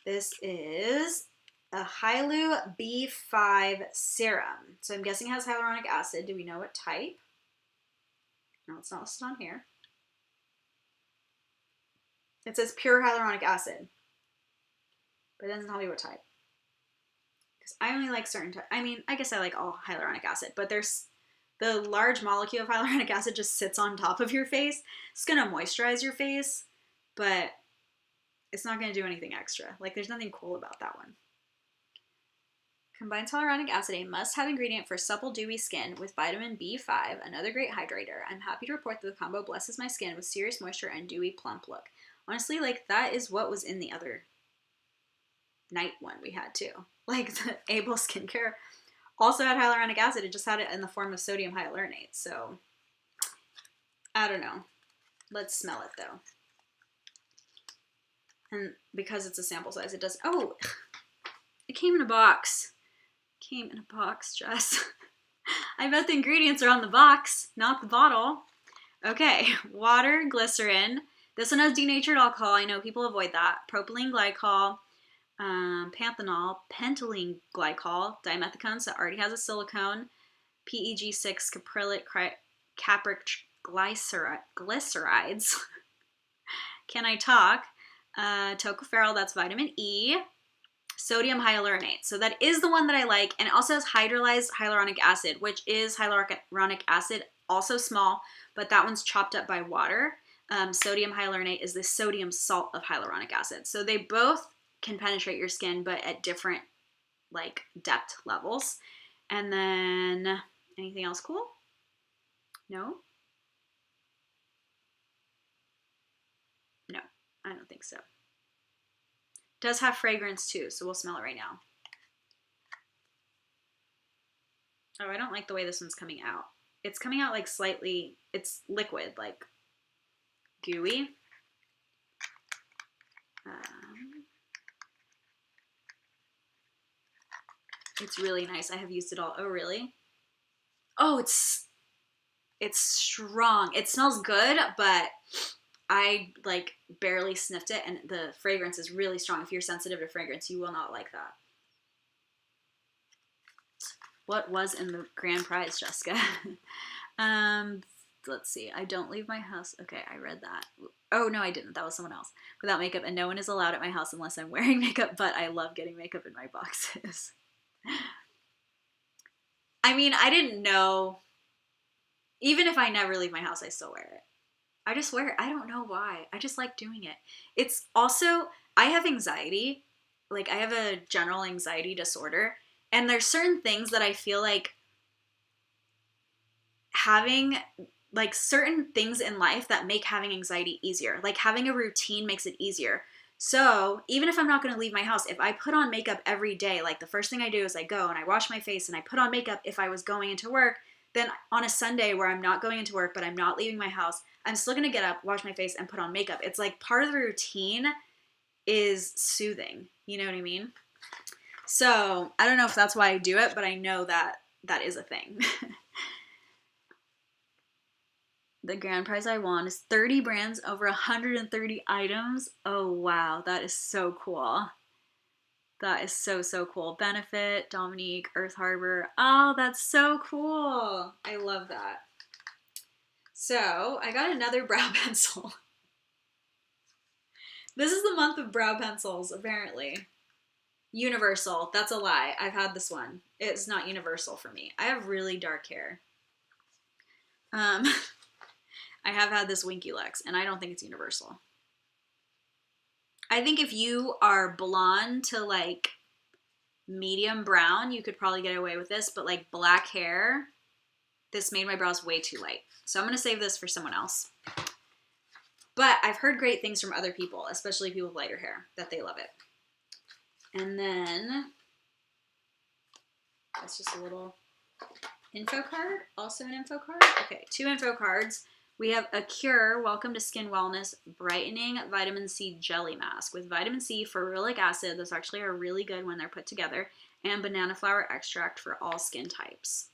This is a Hylu B5 serum. So I'm guessing it has hyaluronic acid. Do we know what type? No, it's not listed on here. It says pure hyaluronic acid, but it doesn't tell me what type. Because I only like certain type. I mean, I guess I like all hyaluronic acid, but there's the large molecule of hyaluronic acid just sits on top of your face. It's gonna moisturize your face, but it's not gonna do anything extra. Like, there's nothing cool about that one. Combines hyaluronic acid, a must-have ingredient for supple, dewy skin, with vitamin B5, another great hydrator. I'm happy to report that the combo blesses my skin with serious moisture and dewy, plump look. Honestly, like, that is what was in the other night one we had too. Like, the Able Skincare also had hyaluronic acid. It just had it in the form of sodium hyaluronate. So, I don't know. Let's smell it though. And because it's a sample size, it does. Oh, it came in a box. Came in a box, Jess. I bet the ingredients are on the box, not the bottle. Okay, water, glycerin. This one has denatured alcohol. I know people avoid that. Propylene glycol, panthenol, pentylene glycol, dimethicone, so it already has a silicone, PEG6 caprylic capric glycerides. Can I talk? Tocopherol, that's vitamin E. Sodium hyaluronate. So that is the one that I like. And it also has hydrolyzed hyaluronic acid, which is hyaluronic acid, also small, but that one's chopped up by water. Sodium hyaluronate is the sodium salt of hyaluronic acid. So they both can penetrate your skin, but at different like depth levels. And then anything else cool? No? No, I don't think so. Does have fragrance too, so we'll smell it right now. Oh, I don't like the way this one's coming out. It's coming out like slightly, it's liquid, like gooey. It's really nice. I have used it all. Oh, really? Oh, it's strong. It smells good, but I like barely sniffed it, and the fragrance is really strong. If you're sensitive to fragrance, you will not like that. What was in the grand prize, Jessica? Let's see. I don't leave my house. Okay, I read that. Oh, no, I didn't. That was someone else. Without makeup, and no one is allowed at my house unless I'm wearing makeup, but I love getting makeup in my boxes. I mean, I didn't know. Even if I never leave my house, I still wear it. I just wear it. I don't know why. I just like doing it. It's also, I have anxiety. Like, I have a general anxiety disorder. And there's certain things that I feel like having, like, certain things in life that make having anxiety easier. Like, having a routine makes it easier. So, even if I'm not going to leave my house, if I put on makeup every day, like, the first thing I do is I go and I wash my face and I put on makeup if I was going into work, then on a Sunday where I'm not going into work, but I'm not leaving my house, I'm still going to get up, wash my face, and put on makeup. It's like part of the routine is soothing. You know what I mean? So I don't know if that's why I do it, but I know that that is a thing. The grand prize I won is 30 brands, over 130 items. Oh, wow. That is so cool. That is so, so cool. Benefit, Dominique, Earth Harbor. Oh, that's so cool. I love that. So I got another brow pencil. This is the month of brow pencils, apparently. Universal. That's a lie. I've had this one. It's not universal for me. I have really dark hair. I have had this Winky Lex, and I don't think it's universal. I think if you are blonde to like medium brown, you could probably get away with this, but like black hair, this made my brows way too light. So I'm going to save this for someone else. But I've heard great things from other people, especially people with lighter hair, that they love it. And then that's just a little info card. Also an info card. Okay, 2 info cards. We have a Cure, Welcome to Skin Wellness, Brightening Vitamin C Jelly Mask with vitamin C, ferulic acid, those actually are really good when they're put together, and banana flower extract for all skin types.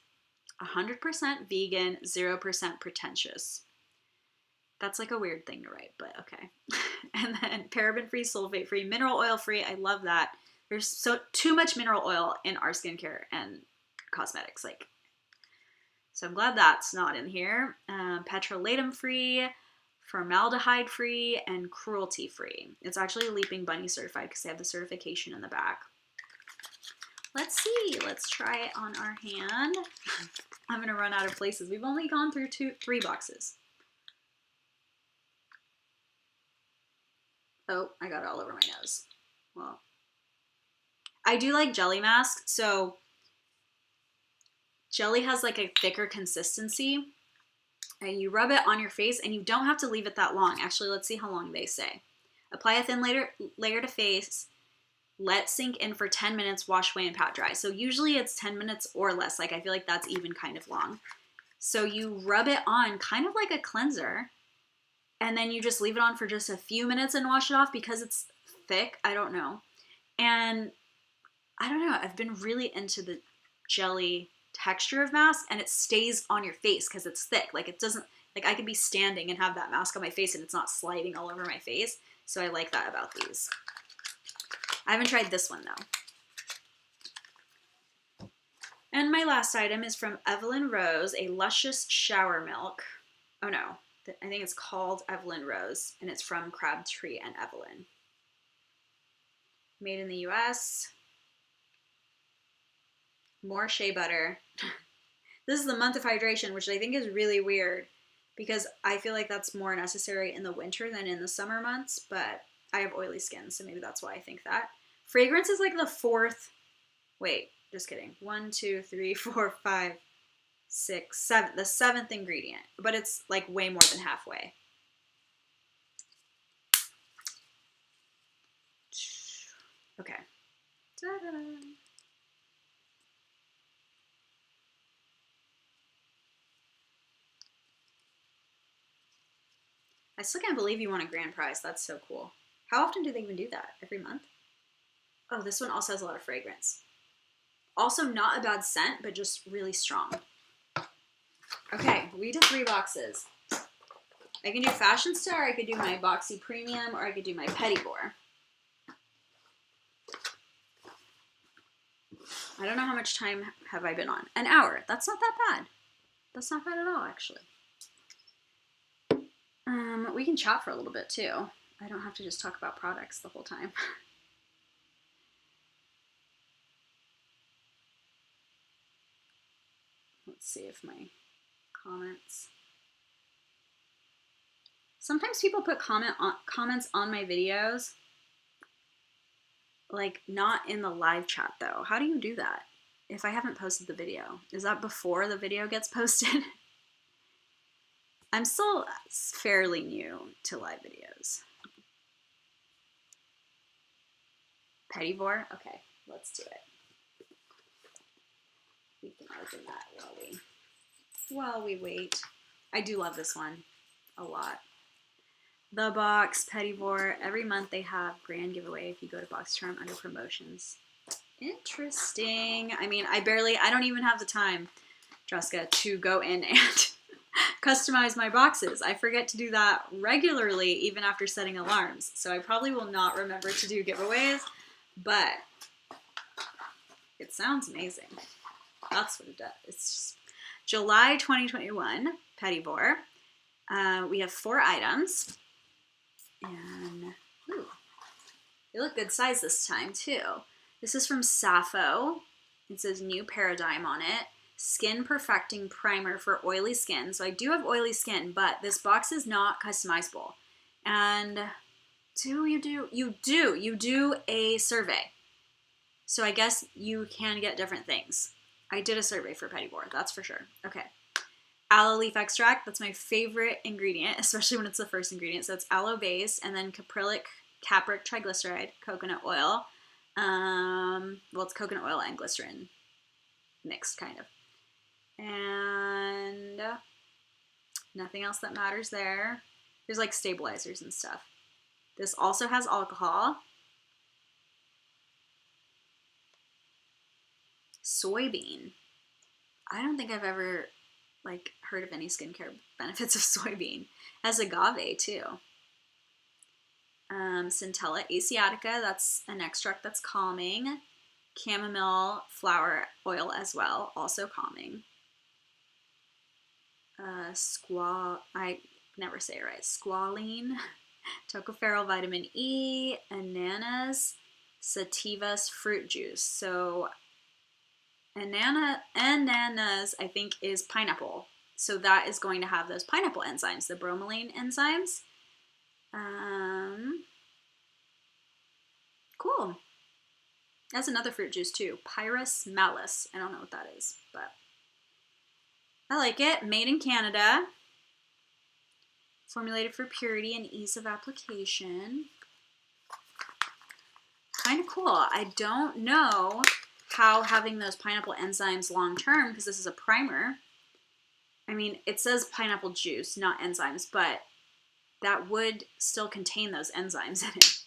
100% vegan, 0% pretentious. That's like a weird thing to write, but okay. And then paraben-free, sulfate-free, mineral oil-free. I love that. There's too much mineral oil in our skincare and cosmetics, like. So I'm glad that's not in here. Petrolatum-free, formaldehyde-free, and cruelty-free. It's actually Leaping Bunny certified because they have the certification in the back. Let's see. Let's try it on our hand. I'm going to run out of places. We've only gone through 3 boxes. Oh, I got it all over my nose. Well, I do like jelly masks, so jelly has like a thicker consistency, and you rub it on your face, and you don't have to leave it that long. Actually, let's see how long they say. Apply a thin layer to face, let sink in for 10 minutes, wash away, and pat dry. So usually it's 10 minutes or less. Like, I feel like that's even kind of long. So you rub it on kind of like a cleanser, and then you just leave it on for just a few minutes and wash it off because it's thick. I don't know. And I don't know. I've been really into the jelly texture of mask, and it stays on your face because it's thick. Like it doesn't, like I could be standing and have that mask on my face and it's not sliding all over my face. So I like that about these. I haven't tried this one though. And my last item is from Evelyn Rose, a Luscious Shower Milk. Oh no, I think it's called Evelyn Rose, and it's from Crabtree and Evelyn. Made in the US. More shea butter. This is the month of hydration, which I think is really weird because I feel like that's more necessary in the winter than in the summer months, but I have oily skin, so maybe that's why I think that. Fragrance is like the fourth, wait, just kidding. 1, 2, 3, 4, 5, 6, 7, the seventh ingredient, but it's like way more than halfway. Okay. Ta-da. I still can't believe you won a grand prize. That's so cool. How often do they even do that? Every month? Oh, this one also has a lot of fragrance. Also not a bad scent, but just really strong. Okay, we did 3 boxes. I can do Fashion Star, I could do my Boxy Premium, or I could do my Petit Bour. I don't know how much time have I been on. An hour. That's not that bad. That's not bad at all, actually. We can chat for a little bit too. I don't have to just talk about products the whole time. Let's see if my comments. Sometimes people put comments on my videos, like not in the live chat though. How do you do that if I haven't posted the video? Is that before the video gets posted? I'm still fairly new to live videos. Petit Bour? Okay, let's do it. We can open that while we wait. I do love this one a lot. The Box, Petit Bour. Every month they have grand giveaway if you go to Box Charm under promotions. Interesting. I mean, I don't even have the time, Jessica, to go in and customize my boxes. I forget to do that regularly, even after setting alarms. So I probably will not remember to do giveaways, but it sounds amazing. That's what it does. It's just July 2021, Petit Bour. We have 4 items. And ooh, they look good size this time too. This is from Sappho. It says New Paradigm on it. Skin Perfecting Primer for oily skin. So I do have oily skin, but this box is not customizable. And you do a survey. So I guess you can get different things. I did a survey for Petit Bour, that's for sure. Okay. Aloe leaf extract, that's my favorite ingredient, especially when it's the first ingredient. So it's aloe base, and then capric triglyceride, coconut oil. Well, it's coconut oil and glycerin mixed, kind of. And nothing else that matters there. There's like stabilizers and stuff. This also has alcohol. Soybean. I don't think I've ever heard of any skincare benefits of soybean. It has agave too. Centella asiatica, that's an extract that's calming. Chamomile flower oil as well, also calming. I never say it right. Squalene, tocopherol vitamin E, ananas, sativas fruit juice. So ananas, I think, is pineapple. So that is going to have those pineapple enzymes, the bromelain enzymes. Cool. That's another fruit juice too. Pyrus Malus. I don't know what that is, but I like it. Made in Canada. Formulated for purity and ease of application. Kind of cool. I don't know how having those pineapple enzymes long term, because this is a primer. I mean, it says pineapple juice, not enzymes, but that would still contain those enzymes in it.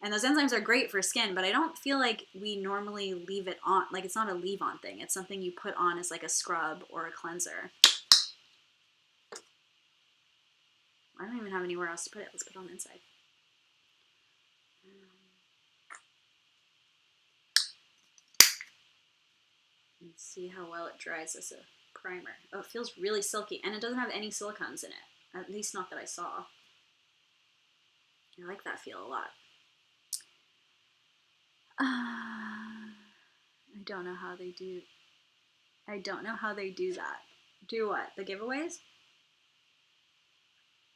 And those enzymes are great for skin, but I don't feel like we normally leave it on. Like, it's not a leave-on thing. It's something you put on as like a scrub or a cleanser. I don't even have anywhere else to put it. Let's put it on the inside. Let's see how well it dries as a primer. Oh, it feels really silky, and it doesn't have any silicones in it. At least not that I saw. I like that feel a lot. I don't know how they do. I don't know how they do that. Do what? The giveaways?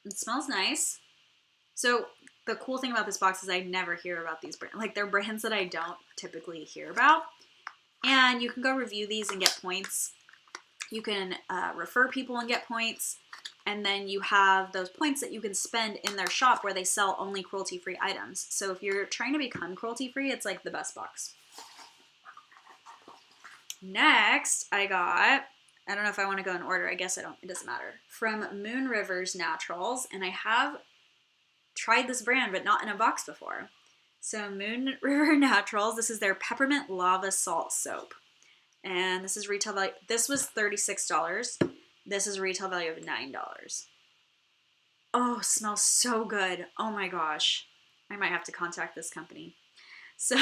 It smells nice. So the cool thing about this box is I never hear about these brands. Like, they're brands that I don't typically hear about. And you can go review these and get points. You can refer people and get points. And then you have those points that you can spend in their shop where they sell only cruelty-free items. So if you're trying to become cruelty-free, it's like the best box. Next, I got, I don't know if I want to go in order. I guess it doesn't matter. From Moon Rivers Naturals. And I have tried this brand, but not in a box before. So Moon River Naturals, this is their Peppermint Lava Salt Soap. And this is retail value, this was $36. This is a retail value of $9. Oh, smells so good. Oh my gosh. I might have to contact this company. So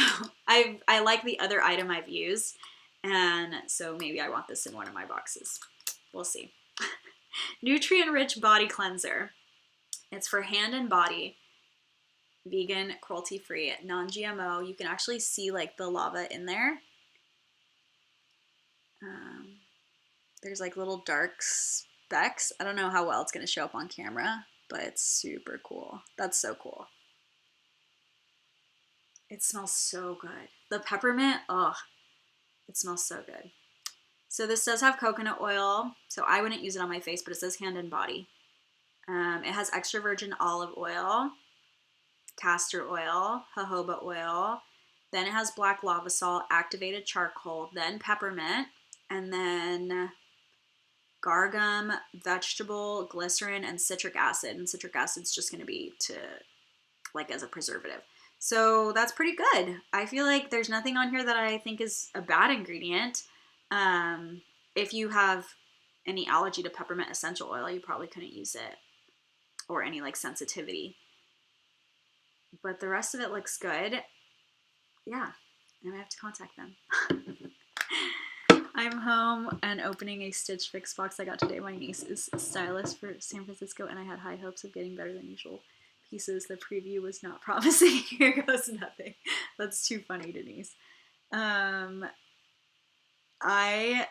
I like the other item I've used, and so maybe I want this in one of my boxes. We'll see. Nutrient-rich body cleanser. It's for hand and body. Vegan, cruelty-free, non-GMO. You can actually see like the lava in there. There's like little dark specks. I don't know how well it's going to show up on camera, but it's super cool. That's so cool. It smells so good. The peppermint, oh, it smells so good. So this does have coconut oil, so I wouldn't use it on my face, but it says hand and body. It has extra virgin olive oil, castor oil, jojoba oil, then it has black lava salt, activated charcoal, then peppermint, and then gargum, vegetable, glycerin, and citric acid. And citric acid's just going to be to, like, as a preservative. So that's pretty good. I feel like there's nothing on here that I think is a bad ingredient. If you have any allergy to peppermint essential oil, you probably couldn't use it, or any like sensitivity. But the rest of it looks good. Yeah, I might have to contact them. I'm home and opening a Stitch Fix box I got today. My niece is a stylist for San Francisco, and I had high hopes of getting better than usual pieces. The preview was not promising. Here goes nothing. That's too funny, Denise. I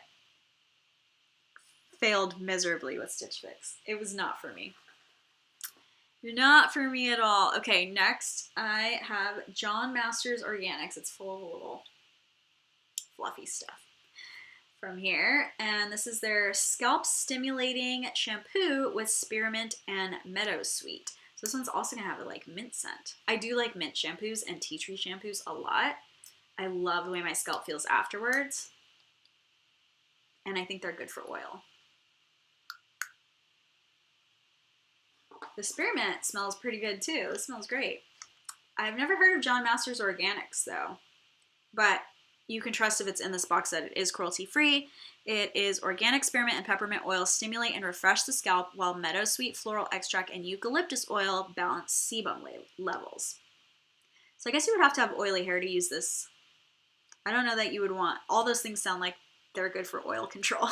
failed miserably with Stitch Fix. It was not for me. Not for me at all. Okay, next I have John Masters Organics. It's full of little fluffy stuff from here. And this is their Scalp Stimulating Shampoo with Spearmint and Meadowsweet. So this one's also going to have a like mint scent. I do like mint shampoos and tea tree shampoos a lot. I love the way my scalp feels afterwards. And I think they're good for oil. The spearmint smells pretty good too. It smells great. I've never heard of John Masters Organics though, but you can trust if it's in this box that it is cruelty-free. It is organic spearmint and peppermint oil stimulate and refresh the scalp, while meadowsweet floral extract and eucalyptus oil balance sebum levels. So I guess you would have to have oily hair to use this. I don't know that you would want, all those things sound like they're good for oil control.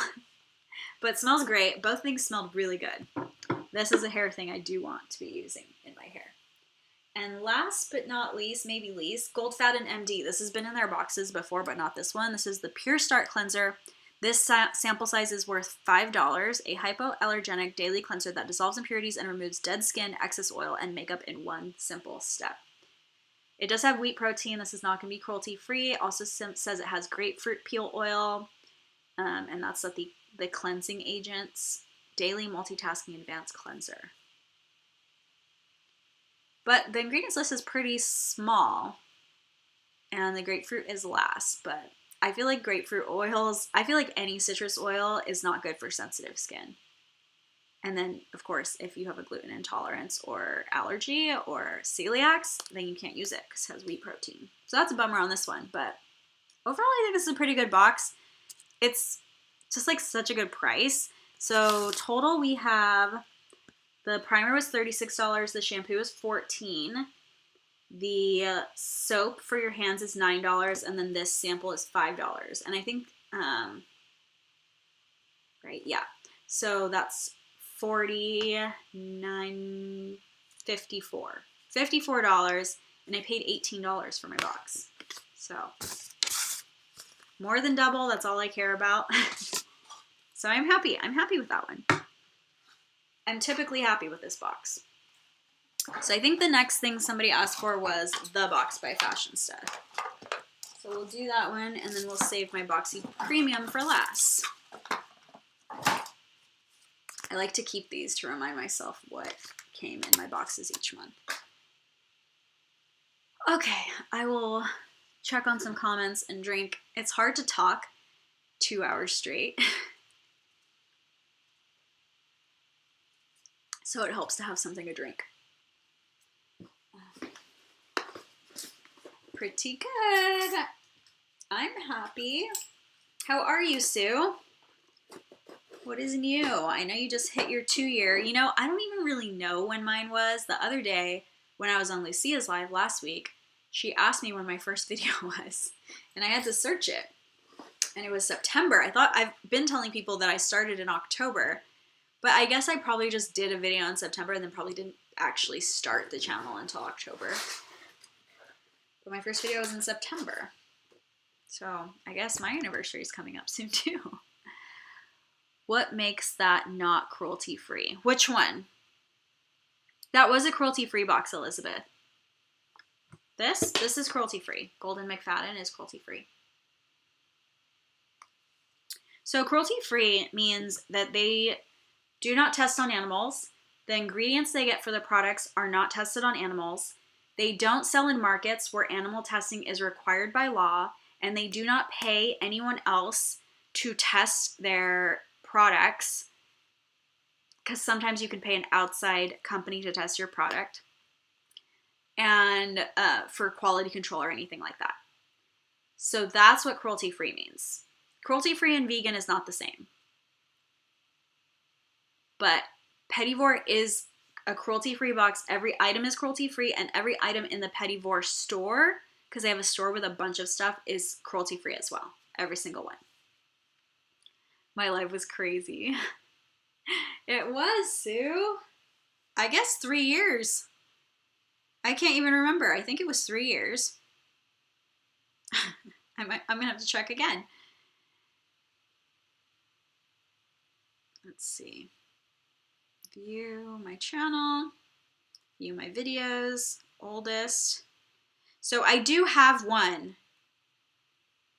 But it smells great. Both things smelled really good. This is a hair thing I do want to be using in my hair. And last but not least, maybe least, Goldfaden MD. This has been in their boxes before, but not this one. This is the Pure Start Cleanser. This sample size is worth $5, a hypoallergenic daily cleanser that dissolves impurities and removes dead skin, excess oil, and makeup in one simple step. It does have wheat protein. This is not going to be cruelty-free. It also says it has grapefruit peel oil, and that's what the cleansing agents. Daily multitasking advanced cleanser. But the ingredients list is pretty small, and the grapefruit is last, but I feel like grapefruit oils, I feel like any citrus oil is not good for sensitive skin. And then, of course, if you have a gluten intolerance or allergy or celiacs, then you can't use it because it has wheat protein. So that's a bummer on this one. But overall, I think this is a pretty good box. It's just like such a good price. So total, we have the primer was $36. The shampoo is $14. The soap for your hands is $9. And then this sample is $5. And I think, right, yeah. So that's $49.54. $54, and I paid $18 for my box. So more than double, that's all I care about. So I'm happy. I'm happy with that one. I'm typically happy with this box. So I think the next thing somebody asked for was the box by Fashion Stud. So we'll do that one, and then we'll save my Boxy Premium for last. I like to keep these to remind myself what came in my boxes each month. Okay, I will check on some comments and drink. It's hard to talk 2 hours straight. So it helps to have something to drink. Pretty good. I'm happy. How are you, Sue? What is new? I know you just hit your 2-year. You know, I don't even really know when mine was. The other day, when I was on Lucia's live last week, she asked me when my first video was, and I had to search it. And it was September. I've been telling people that I started in October, but I guess I probably just did a video in September and then probably didn't actually start the channel until October. But my first video was in September. So I guess my anniversary is coming up soon too. What makes that not cruelty-free? Which one? That was a cruelty-free box, Elizabeth. This is cruelty-free. Golden McFadden is cruelty-free. So cruelty-free means that they do not test on animals. The ingredients they get for the products are not tested on animals. They don't sell in markets where animal testing is required by law, and they do not pay anyone else to test their products, because sometimes you can pay an outside company to test your product, and for quality control or anything like that. So that's what cruelty-free means. Cruelty-free and vegan is not the same. But Pettivore is a cruelty-free box. Every item is cruelty-free, and every item in the Pettivore store, because they have a store with a bunch of stuff, is cruelty-free as well. Every single one. My life was crazy. It was, Sue. I guess 3 years. I can't even remember. I think it was 3 years. I'm going to have to check again. Let's see. View my channel. View my videos. Oldest. So I do have one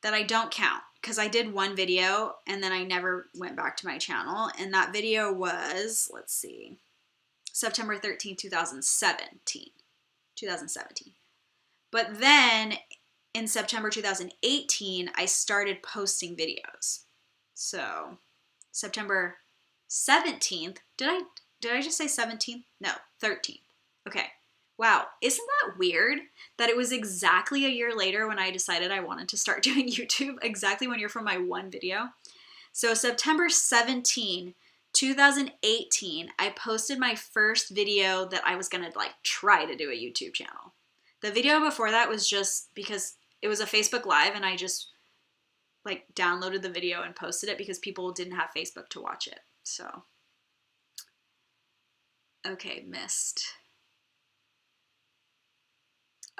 that I don't count, because I did one video and then I never went back to my channel. And that video was, let's see, September 13, 2017. But then in September 2018, I started posting videos. So September 17th, did I just say 17th? No, 13th. Okay. Wow, isn't that weird that it was exactly a year later when I decided I wanted to start doing YouTube, exactly 1 year from my one video? So September 17, 2018, I posted my first video that I was gonna try to do a YouTube channel. The video before that was just because it was a Facebook Live, and I just downloaded the video and posted it because people didn't have Facebook to watch it. So, okay, missed.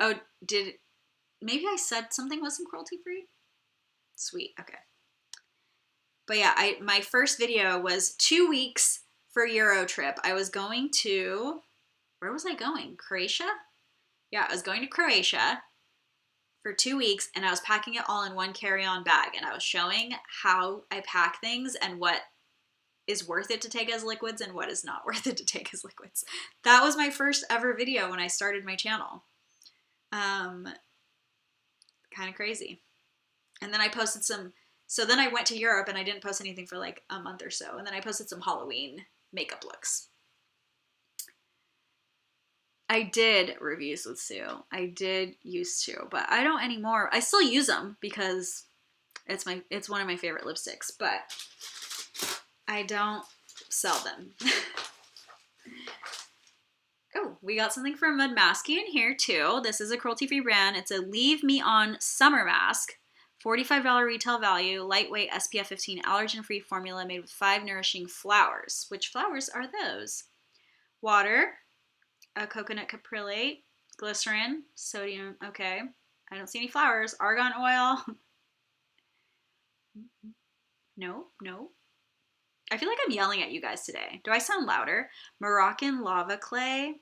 Oh, maybe I said something wasn't cruelty-free? Sweet, okay. But yeah, my first video was 2 weeks for Euro trip. I was going to, where was I going? Croatia? Yeah, I was going to Croatia for 2 weeks, and I was packing it all in one carry-on bag, and I was showing how I pack things and what is worth it to take as liquids and what is not worth it to take as liquids. That was my first ever video when I started my channel. Kind of crazy. And then I posted some, so then I went to Europe and I didn't post anything for a month or so. And then I posted some Halloween makeup looks. I did reviews with Sue. I did used to, but I don't anymore. I still use them because it's one of my favorite lipsticks, but I don't sell them. Oh, we got something from Mud Masky in here too. This is a cruelty-free brand. It's a Leave Me On Summer Mask. $45 retail value, lightweight SPF 15 allergen-free formula made with 5 nourishing flowers. Which flowers are those? Water, a coconut capryliate, glycerin, sodium, okay. I don't see any flowers. Argan oil. No. I feel like I'm yelling at you guys today. Do I sound louder? Moroccan lava clay,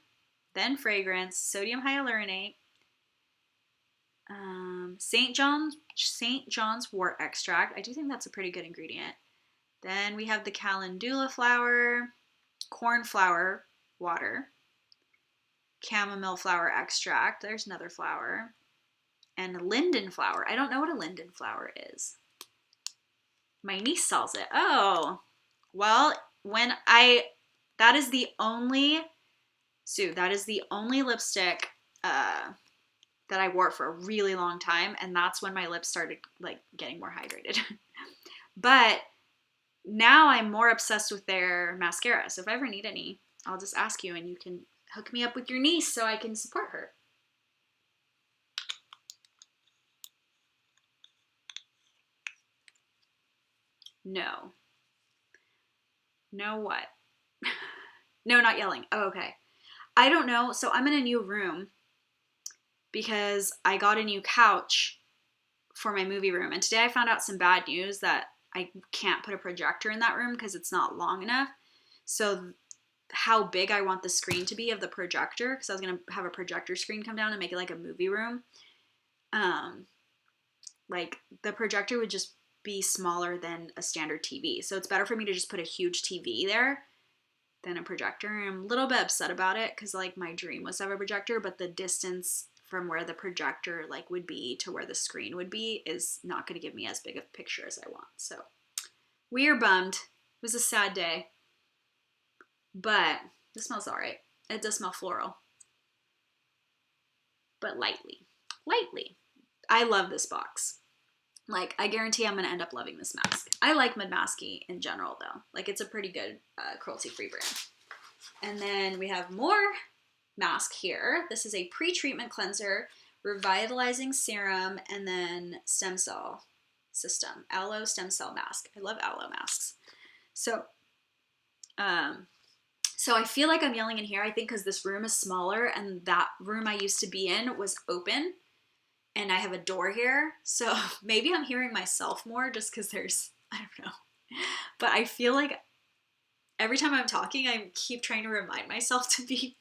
then fragrance, sodium hyaluronate, St. John's wort extract. I do think that's a pretty good ingredient. Then we have the calendula flower, cornflower water, chamomile flower extract. There's another flower. And linden flower. I don't know what a linden flower is. My niece sells it. Oh, well, that is the only lipstick that I wore for a really long time, and that's when my lips started like getting more hydrated. But now I'm more obsessed with their mascara. So if I ever need any, I'll just ask you and you can hook me up with your niece so I can support her. No. No what? No, not yelling. Oh, okay. I don't know. So I'm in a new room because I got a new couch for my movie room. And today I found out some bad news that I can't put a projector in that room because it's not long enough. So how big I want the screen to be of the projector, because I was going to have a projector screen come down and make it like a movie room. Like the projector would just be smaller than a standard TV. So it's better for me to just put a huge TV there than a projector. And I'm a little bit upset about it because like my dream was to have a projector, but the distance from where the projector like would be to where the screen would be is not going to give me as big a picture as I want. So we are bummed. It was a sad day, but it smells all right. It does smell floral, but lightly. I love this box. Like, I guarantee I'm going to end up loving this mask. I like Mud Masky in general, though. Like, it's a pretty good cruelty-free brand. And then we have more mask here. This is a pre-treatment cleanser, revitalizing serum, and then stem cell system. Aloe stem cell mask. I love aloe masks. So I feel like I'm yelling in here, I think, because this room is smaller, and that room I used to be in was open. And I have a door here, so maybe I'm hearing myself more just because I don't know. But I feel like every time I'm talking, I keep trying to remind myself to be,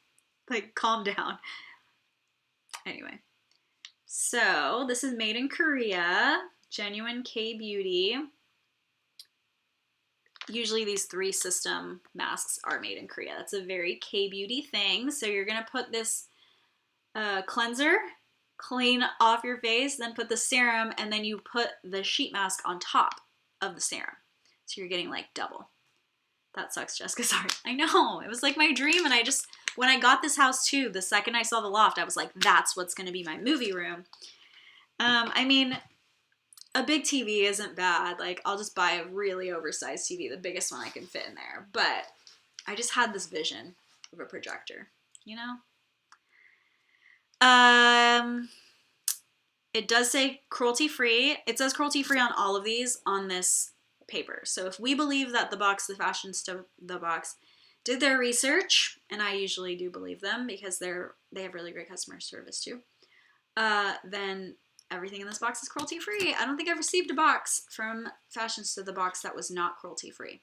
like, calm down. Anyway, so this is made in Korea, genuine K-beauty. Usually these 3 system masks are made in Korea. That's a very K-beauty thing. So you're going to put this cleanser, clean off your face, then put the serum, and then you put the sheet mask on top of the serum. So you're getting like double. That sucks, Jessica. Sorry. I know. It was like my dream, and when I got this house too, the second I saw the loft, I was like, that's what's going to be my movie room. I mean, a big TV isn't bad. Like, I'll just buy a really oversized TV, the biggest one I can fit in there. But I just had this vision of a projector, you know? It does say cruelty-free. It says cruelty-free on all of these on this paper. So if we believe that the box did their research, and I usually do believe them because they have really great customer service too, then everything in this box is cruelty-free. I don't think I've received a box from Fashionista the Box that was not cruelty-free.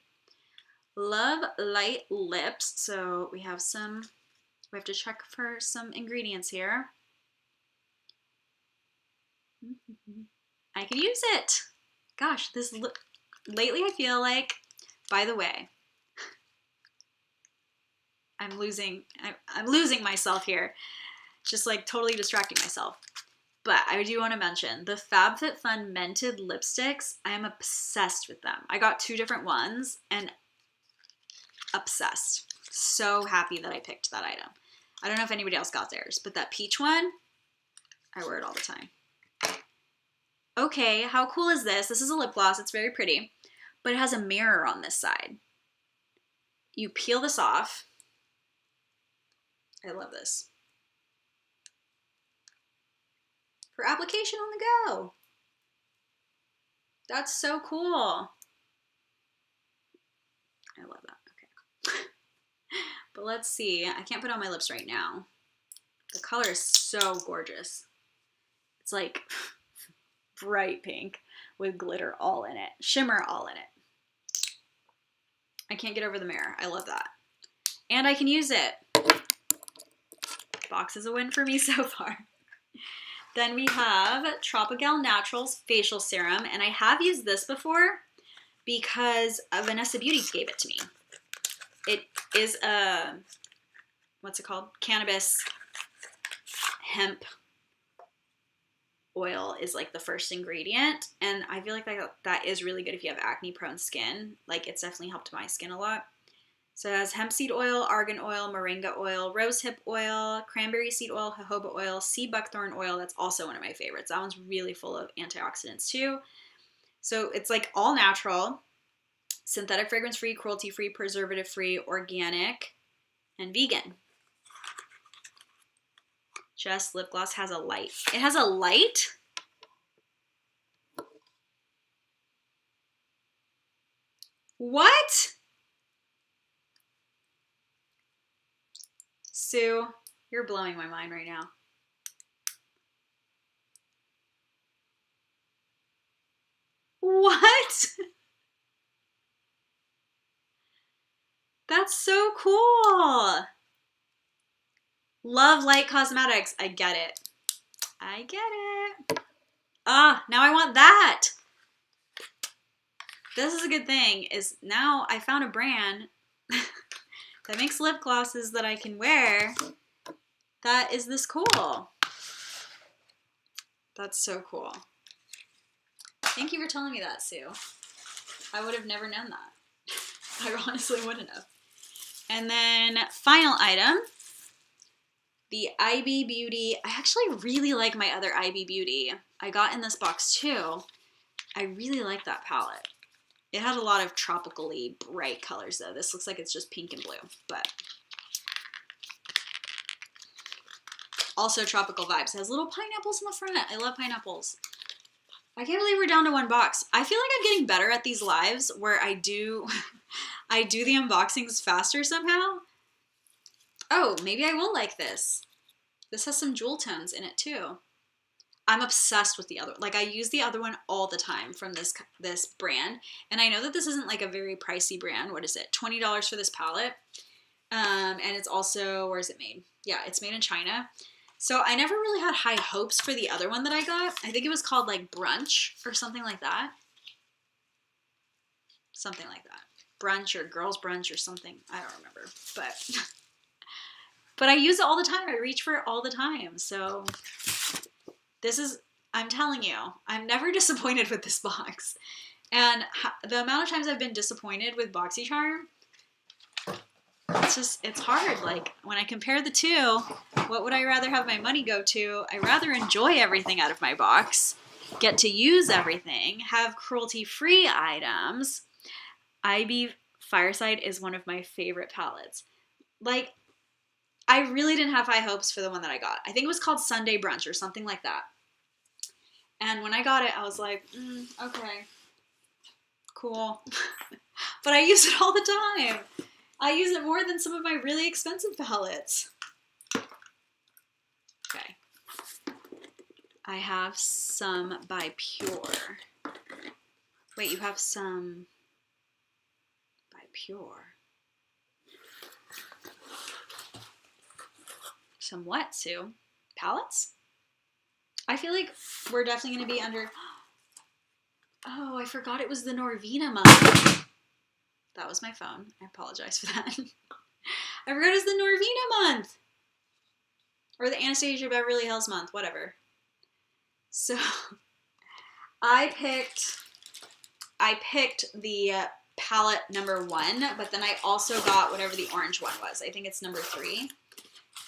Love Light Lips. So we have to check for some ingredients here. I can use it. Gosh, lately I feel like, by the way, I'm losing myself here. Just like totally distracting myself. But I do want to mention the Fabfitfun Mented lipsticks. I am obsessed with them. I got 2 different ones, and Obsessed. So happy that I picked that item. I don't know if anybody else got theirs, but that peach one, I wear it all the time. Okay, how cool is this? This is a lip gloss. It's very pretty, but it has a mirror on this side. You peel this off. I love this. For application on the go. That's so cool. I love that. Okay. But let's see. I can't put it on my lips right now. The color is so gorgeous. It's like bright pink with glitter all in it. Shimmer all in it. I can't get over the mirror. I love that. And I can use it. Box is a win for me so far. Then we have Tropical Naturals Facial Serum. And I have used this before because Vanessa Beauty gave it to me. It is a, what's it called? Cannabis hemp oil is like the first ingredient. And I feel like that is really good if you have acne prone skin. Like it's definitely helped my skin a lot. So it has hemp seed oil, argan oil, moringa oil, rosehip oil, cranberry seed oil, jojoba oil, sea buckthorn oil. That's also one of my favorites. That one's really full of antioxidants too. So it's like all natural, synthetic fragrance-free, cruelty-free, preservative-free, organic, and vegan. Just lip gloss has a light. It has a light? What? Sue, you're blowing my mind right now. What? That's so cool. Love light cosmetics. I get it. I get it. Ah, now I want that. This is a good thing, is now I found a brand that makes lip glosses that I can wear that is this cool. That's so cool. Thank you for telling me that, Sue. I would have never known that. I honestly wouldn't have. And then final item, the IB Beauty. I actually really like my other IB Beauty. I got in this box too. I really like that palette. It had a lot of tropically bright colors though. This looks like it's just pink and blue, but also tropical vibes. It has little pineapples in the front. I love pineapples. I can't believe we're down to one box. I feel like I'm getting better at these lives where I do the unboxings faster somehow. Oh, maybe I will like this. This has some jewel tones in it too. I'm obsessed with the other, like I use the other one all the time from this brand. And I know that this isn't like a very pricey brand. What is it? $20 for this palette. And it's also, where is it made? Yeah, it's made in China. So I never really had high hopes for the other one that I got. I think it was called like Brunch or something like that. Something like that. Brunch or Girls Brunch or something. I don't remember, but I use it all the time. I reach for it all the time. So this is, I'm telling you, I'm never disappointed with this box. And the amount of times I've been disappointed with BoxyCharm, it's hard. Like when I compare the two, what would I rather have my money go to? I rather enjoy everything out of my box, get to use everything, have cruelty-free items. IB Fireside is one of my favorite palettes. Like, I really didn't have high hopes for the one that I got. I think it was called Sunday Brunch or something like that. And when I got it, I was like, okay, cool. But I use it all the time. I use it more than some of my really expensive palettes. Okay. I have some by Pure. Wait, you have some by Pure. Some what, Sue? Palettes? I feel like we're definitely going to be under... Oh, I forgot it was the Norvina month. That was my phone. I apologize for that. I forgot it was the Norvina month. Or the Anastasia Beverly Hills month, whatever. So, I picked the palette number 1, but then I also got whatever the orange one was. I think it's number 3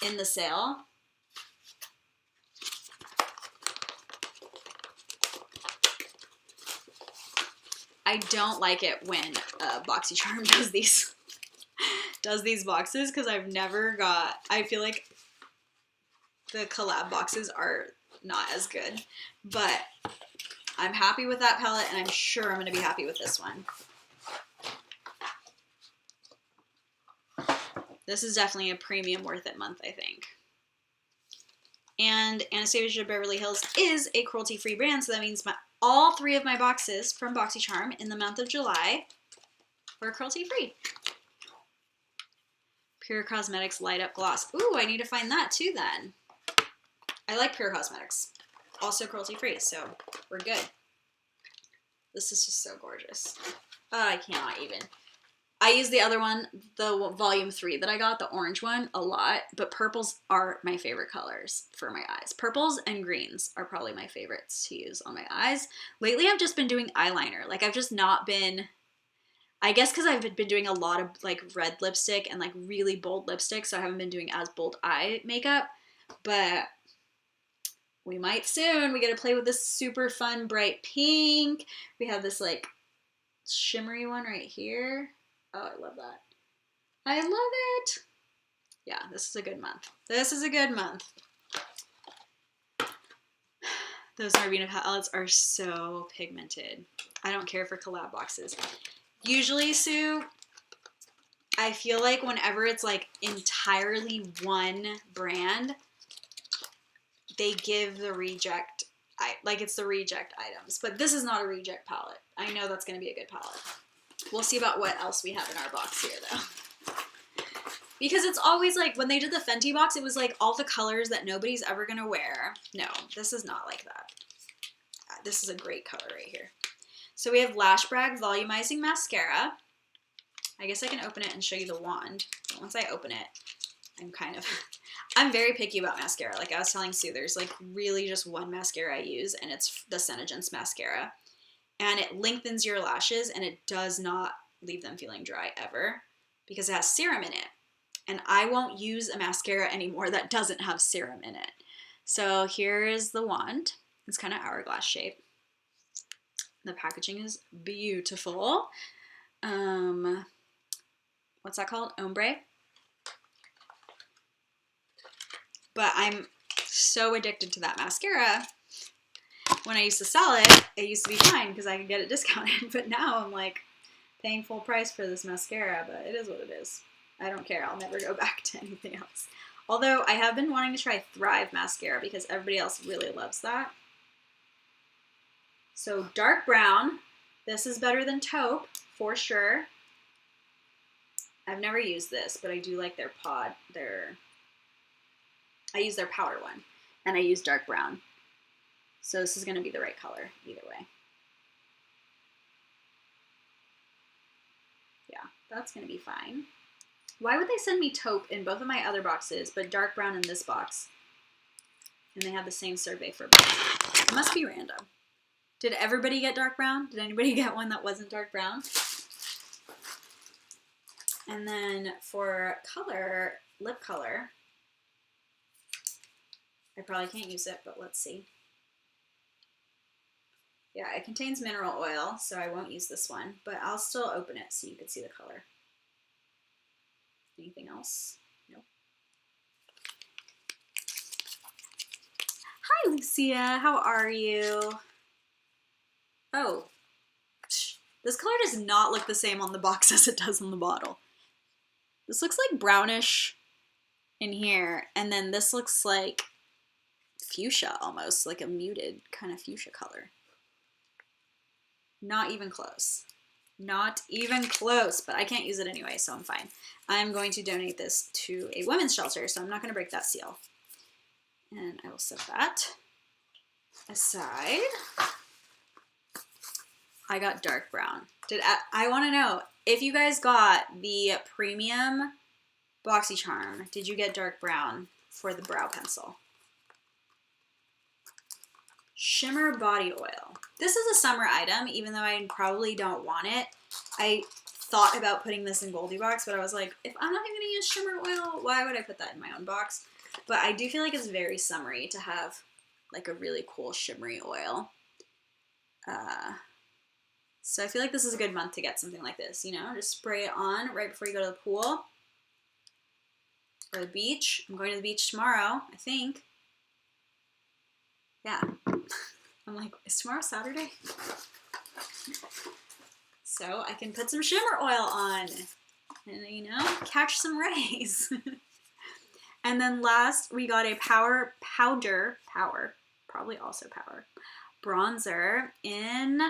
in the sale. I don't like it when BoxyCharm does these boxes, because I've never got, I feel like the collab boxes are not as good, but I'm happy with that palette, and I'm sure I'm going to be happy with this one. This is definitely a premium worth it month, I think. And Anastasia Beverly Hills is a cruelty-free brand, so that means all 3 of my boxes from BoxyCharm in the month of July were cruelty-free. Pure Cosmetics Light Up Gloss. Ooh, I need to find that too then. I like Pure Cosmetics. Also cruelty-free, so we're good. This is just so gorgeous. I cannot even. I use the other one, the volume 3 that I got, the orange one, a lot, but purples are my favorite colors for my eyes. Purples and greens are probably my favorites to use on my eyes. Lately, I've just been doing eyeliner. Like, I've just not been, I guess because I've been doing a lot of, like, red lipstick and, like, really bold lipstick, so I haven't been doing as bold eye makeup, but we might soon. We get to play with this super fun bright pink. We have this, like, shimmery one right here. Oh, I love that. I love it. Yeah, this is a good month. This is a good month. Those Narvina palettes are so pigmented. I don't care for collab boxes. Usually, Sue, I feel like whenever it's like entirely one brand, they give the reject, like it's the reject items. But this is not a reject palette. I know that's going to be a good palette. We'll see about what else we have in our box here, though. Because it's always like, when they did the Fenty box, it was like all the colors that nobody's ever going to wear. No, this is not like that. This is a great color right here. So we have Lash Brag Volumizing Mascara. I guess I can open it and show you the wand. But once I open it, I'm very picky about mascara. Like I was telling Sue, there's like really just one mascara I use, and it's the Senegence Mascara. And it lengthens your lashes, and it does not leave them feeling dry ever, because it has serum in it. And I won't use a mascara anymore that doesn't have serum in it. So here is the wand. It's kind of hourglass shape. The packaging is beautiful. What's that called? Ombre. But I'm so addicted to that mascara. When I used to sell it, it used to be fine because I could get it discounted. But now I'm like paying full price for this mascara, but it is what it is. I don't care. I'll never go back to anything else. Although I have been wanting to try Thrive mascara because everybody else really loves that. So dark brown. This is better than taupe for sure. I've never used this, but I do like their pod. I use their powder one, and I use dark brown. So this is going to be the right color either way. Yeah, that's going to be fine. Why would they send me taupe in both of my other boxes, but dark brown in this box? And they have the same survey for both. It must be random. Did everybody get dark brown? Did anybody get one that wasn't dark brown? And then for color, lip color, I probably can't use it, but let's see. Yeah, it contains mineral oil, so I won't use this one, but I'll still open it so you can see the color. Anything else? Nope. Hi, Lucia. How are you? Oh, this color does not look the same on the box as it does on the bottle. This looks like brownish in here, and then this looks like fuchsia almost, like a muted kind of fuchsia color. Not even close. Not even close, but I can't use it anyway, so I'm fine. I'm going to donate this to a women's shelter, so I'm not going to break that seal. And I will set that aside. I got dark brown. I want to know, if you guys got the premium BoxyCharm, did you get dark brown for the brow pencil? Shimmer body oil. This is a summer item, even though I probably don't want it. thought about putting this in Goldiebox, but I was like, if I'm not even gonna use shimmer oil, why would I put that in my own box? But I do feel like it's very summery to have like a really cool shimmery oil. So I feel like this is a good month to get something like this, you know, just spray it on right before you go to the pool or the beach. I'm going to the beach tomorrow, I think. Yeah. I'm like, is tomorrow Saturday? So I can put some shimmer oil on and, you know, catch some rays. And then last, we got a powder, probably also power, bronzer in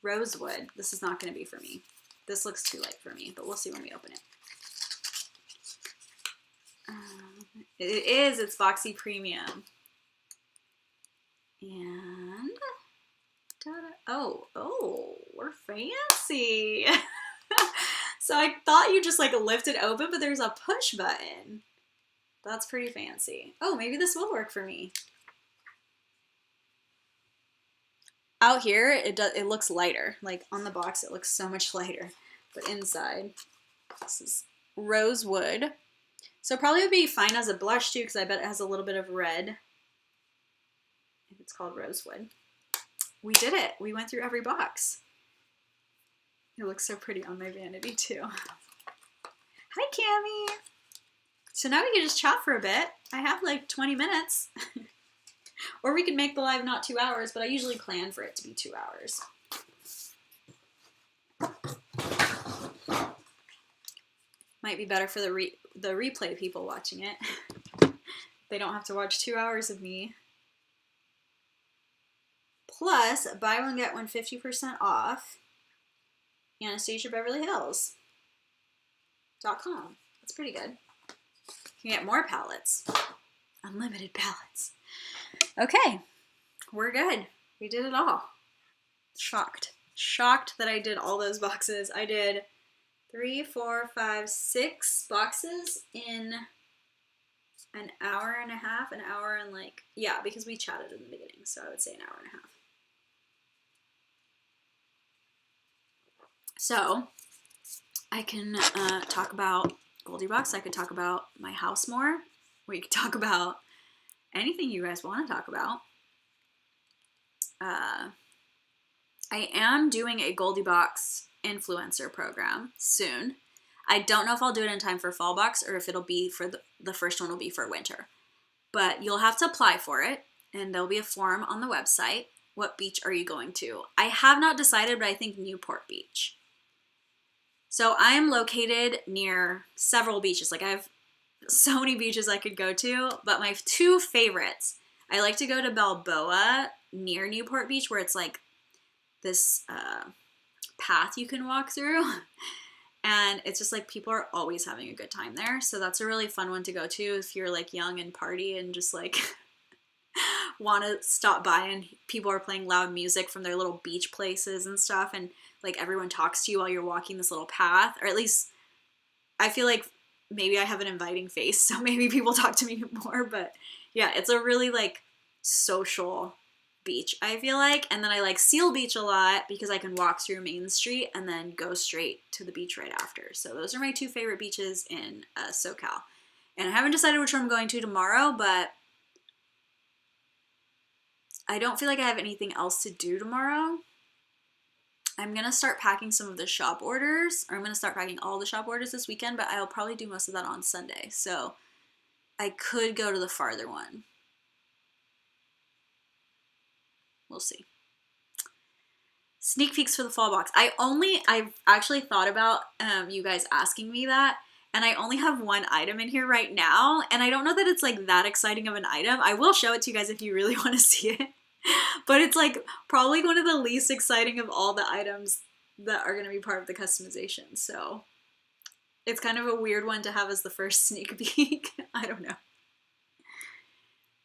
Rosewood. This is not going to be for me. This looks too light for me, but we'll see when we open it. It is, it's Boxy Premium. And, oh, we're fancy. So I thought you just like lift it open, but there's a push button. That's pretty fancy. Oh, maybe this will work for me. Out here, it looks lighter. Like on the box, it looks so much lighter. But inside, this is Rosewood. So probably would be fine as a blush too, because I bet it has a little bit of red. If it's called Rosewood. We did it. We went through every box. It looks so pretty on my vanity too. Hi, Cammie. So now we can just chat for a bit. I have like 20 minutes. Or we could make the live not 2 hours, but I usually plan for it to be 2 hours. Might be better for the replay people watching it. They don't have to watch 2 hours of me. Plus, buy one, get one 50% off. AnastasiaBeverlyHills.com. That's pretty good. You can get more palettes. Unlimited palettes. Okay, we're good. We did it all. Shocked. Shocked that I did all those boxes. I did 3, 4, 5, 6 boxes in an hour and a half, an hour and like, yeah, because we chatted in the beginning, so I would say an hour and a half. So, I can talk about Goldiebox. I could talk about my house more. We could talk about anything you guys want to talk about. I am doing a Goldiebox influencer program soon. I don't know if I'll do it in time for fall box or if it'll be for the first one will be for winter. But you'll have to apply for it, and there'll be a form on the website. What beach are you going to? I have not decided, but I think Newport Beach. So I am located near several beaches. Like I have so many beaches I could go to, but my 2 favorites, I like to go to Balboa near Newport Beach, where it's like this path you can walk through. And it's just like people are always having a good time there. So that's a really fun one to go to if you're like young and party and just like want to stop by and people are playing loud music from their little beach places and stuff. And like everyone talks to you while you're walking this little path, or at least I feel like maybe I have an inviting face, so maybe people talk to me more, but yeah, it's a really like social beach, I feel like. And then I like Seal Beach a lot because I can walk through Main Street and then go straight to the beach right after. So those are my 2 favorite beaches in SoCal. And I haven't decided which one I'm going to tomorrow, but I don't feel like I have anything else to do tomorrow. I'm going to start packing some of the shop orders, or I'm going to start packing all the shop orders this weekend, but I'll probably do most of that on Sunday. So I could go to the farther one. We'll see. Sneak peeks for the fall box. I've actually thought about you guys asking me that, and I only have 1 item in here right now, and I don't know that it's like that exciting of an item. I will show it to you guys if you really want to see it. But it's like probably one of the least exciting of all the items that are going to be part of the customization. So it's kind of a weird one to have as the first sneak peek. I don't know.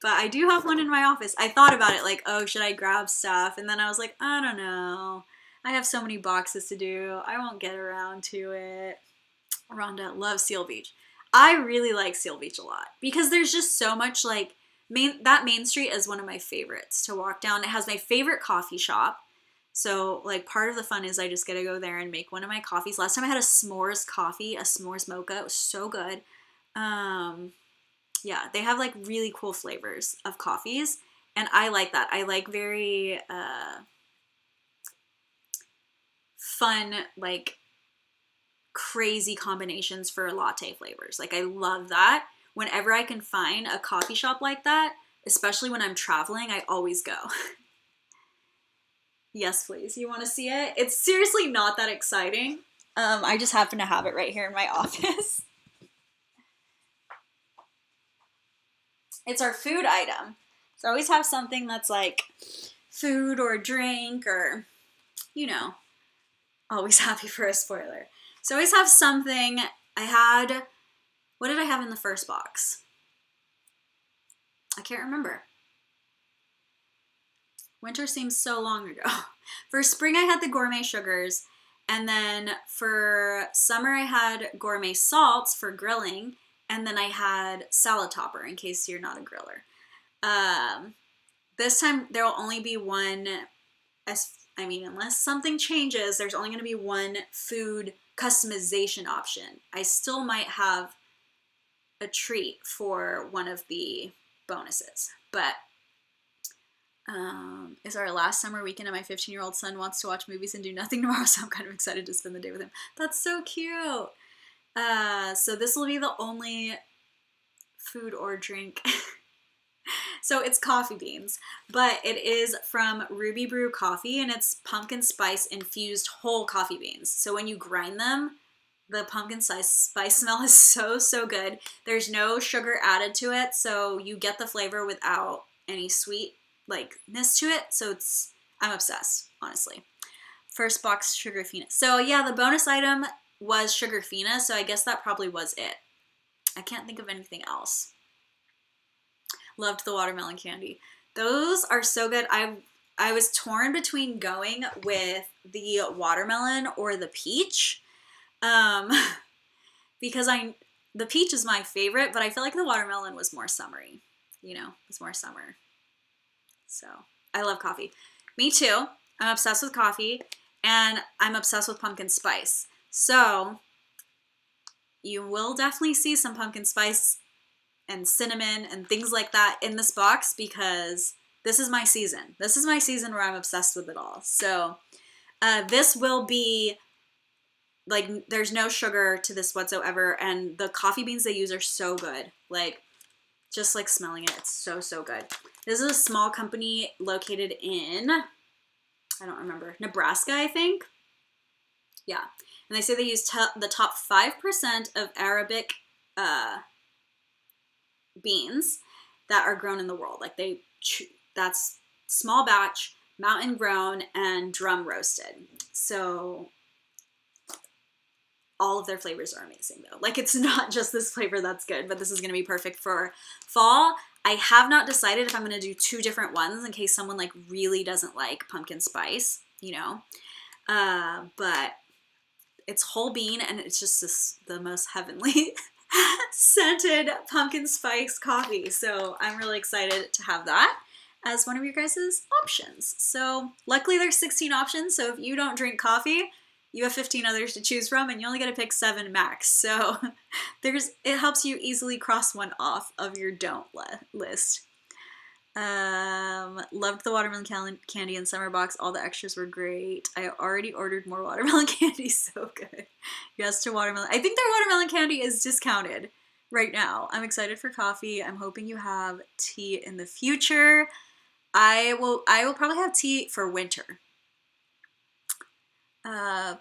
But I do have one in my office. I thought about it like, oh, should I grab stuff? And then I was like, I don't know. I have so many boxes to do. I won't get around to it. Rhonda loves Seal Beach. I really like Seal Beach a lot because there's just so much like Main Street is one of my favorites to walk down. It has my favorite coffee shop. So like part of the fun is I just get to go there and make one of my coffees. Last time I had a s'mores coffee, a s'mores mocha. It was so good. Yeah, they have like really cool flavors of coffees, and I like that. I like very fun, like crazy combinations for latte flavors. Like I love that. Whenever I can find a coffee shop like that, especially when I'm traveling, I always go. Yes, please. You want to see it? It's seriously not that exciting. I just happen to have it right here in my office. It's our food item. So I always have something that's like food or drink or, you know, always happy for a spoiler. So I always have something. What did I have in the first box? I can't remember. Winter seems so long ago. For spring, I had the gourmet sugars. And then for summer, I had gourmet salts for grilling. And then I had salad topper in case you're not a griller. This time, there will only be one, unless something changes, there's only going to be one food customization option. I still might have a treat for one of the bonuses, but it's our last summer weekend and my 15-year-old son wants to watch movies and do nothing tomorrow, so I'm kind of excited to spend the day with him. That's so cute. So this will be the only food or drink. So it's coffee beans, but it is from Ruby Brew Coffee, and it's pumpkin spice infused whole coffee beans. So when you grind them, the pumpkin spice smell is so good. There's no sugar added to it, so you get the flavor without any sweet likeness to it. So I'm obsessed, honestly. First box, Sugarfina. So yeah, the bonus item was Sugarfina, so I guess that probably was it. I can't think of anything else. Loved the watermelon candy. Those are so good. I was torn between going with the watermelon or the peach. Because the peach is my favorite, but I feel like the watermelon was more summery. You know, it's more summer. So I love coffee. Me too. I'm obsessed with coffee, and I'm obsessed with pumpkin spice. So you will definitely see some pumpkin spice and cinnamon and things like that in this box because this is my season. This is my season where I'm obsessed with it all. So this will be like, there's no sugar to this whatsoever, and the coffee beans they use are so good. Like, just like smelling it, it's so good. This is a small company located in, I don't remember, Nebraska, I think. Yeah, and they say they use the top 5% of Arabic beans that are grown in the world. Like that's small batch, mountain grown, and drum roasted. So all of their flavors are amazing though. Like it's not just this flavor that's good, but this is gonna be perfect for fall. I have not decided if I'm gonna do 2 different ones in case someone like really doesn't like pumpkin spice, you know. But it's whole bean and it's just the most heavenly scented pumpkin spice coffee. So I'm really excited to have that as one of your guys' options. So luckily there's 16 options. So if you don't drink coffee, you have 15 others to choose from, and you only get to pick 7 max. So it helps you easily cross one off of your don't list. Loved the watermelon candy in summer box. All the extras were great. I already ordered more watermelon candy. So good. Yes to watermelon. I think their watermelon candy is discounted right now. I'm excited for coffee. I'm hoping you have tea in the future. I will probably have tea for winter.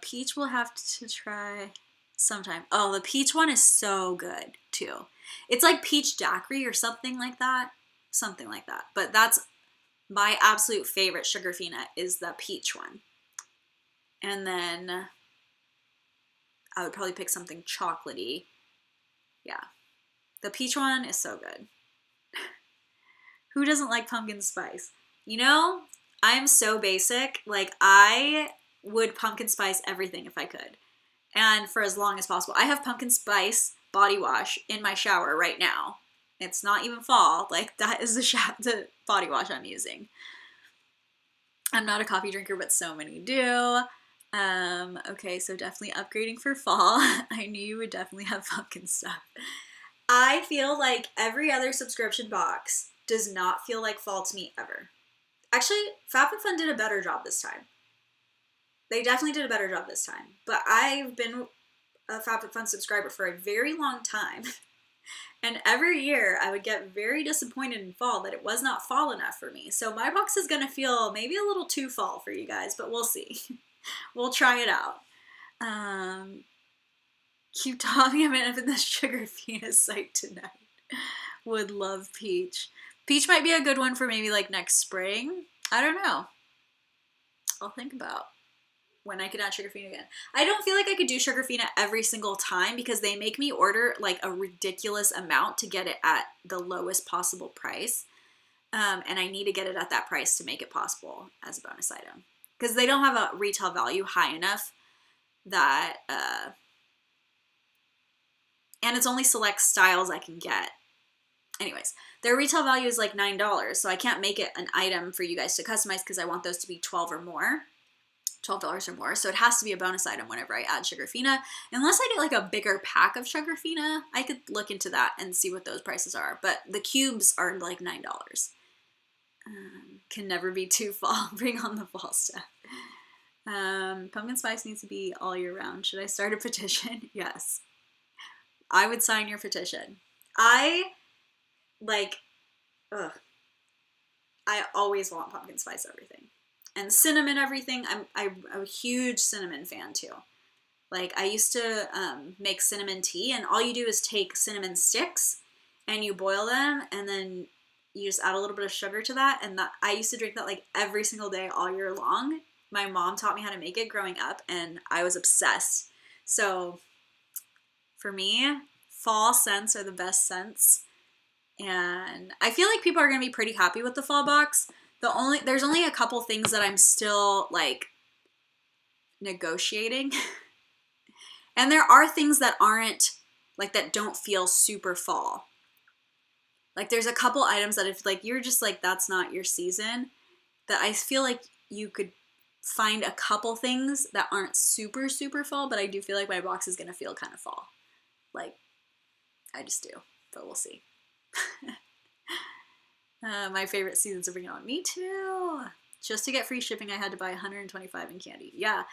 Peach we'll have to try sometime. Oh, the peach one is so good too. It's like peach daiquiri or something like that. Something like that. But that's my absolute favorite Sugarfina is the peach one. And then I would probably pick something chocolatey. Yeah. The peach one is so good. Who doesn't like pumpkin spice? You know, I'm so basic. Like I would pumpkin spice everything if I could. And for as long as possible. I have pumpkin spice body wash in my shower right now. It's not even fall. Like that is the body wash I'm using. I'm not a coffee drinker, but so many do. Okay, so definitely upgrading for fall. I knew you would definitely have pumpkin stuff. I feel like every other subscription box does not feel like fall to me ever. Actually, Fabfitfun did a better job this time. They definitely did a better job this time. But I've been a Fabfitfun subscriber for a very long time. And every year I would get very disappointed in fall that it was not fall enough for me. So my box is going to feel maybe a little too fall for you guys, but we'll see. We'll try it out. Keep talking about in the Sugarfina site tonight. Would love peach. Peach might be a good one for maybe like next spring. I don't know. I'll think about when I can add Sugarfina again. I don't feel like I could do Sugarfina every single time because they make me order like a ridiculous amount to get it at the lowest possible price. And I need to get it at that price to make it possible as a bonus item. Because they don't have a retail value high enough that, and it's only select styles I can get. Anyways, their retail value is like $9, so I can't make it an item for you guys to customize because I want those to be $12 or more. $12 or more, so it has to be a bonus item whenever I add Sugarfina. Unless I get like a bigger pack of Sugarfina, I could look into that and see what those prices are. But the cubes are like $9. Can never be too fall. Bring on the fall stuff. Pumpkin spice needs to be all year round. Should I start a petition? Yes. I would sign your petition. I always want pumpkin spice everything. And cinnamon everything. I'm a huge cinnamon fan too. Like I used to make cinnamon tea, and all you do is take cinnamon sticks and you boil them, and then you just add a little bit of sugar to that. And I used to drink that like every single day all year long. My mom taught me how to make it growing up, and I was obsessed. So for me, fall scents are the best scents. And I feel like people are going to be pretty happy with the fall box. There's only a couple things that I'm still like negotiating. And there are things that aren't like, that don't feel super fall. Like there's a couple items that if like you're just like, that's not your season, that I feel like you could find a couple things that aren't super, super fall, but I do feel like my box is going to feel kind of fall. Like, I just do, but we'll see. My favorite seasons are bringing on. Me too. Just to get free shipping, I had to buy $125 in candy. Yeah.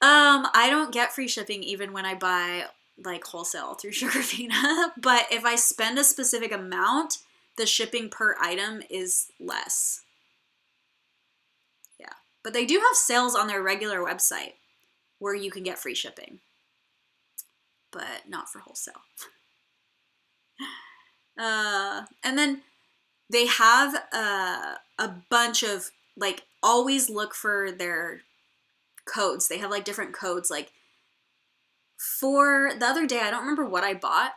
I don't get free shipping even when I buy like wholesale through Sugarfina, but if I spend a specific amount, the shipping per item is less. Yeah. But they do have sales on their regular website where you can get free shipping, but not for wholesale. And then they have a bunch of, like, always look for their codes. They have, like, different codes. Like, for the other day, I don't remember what I bought,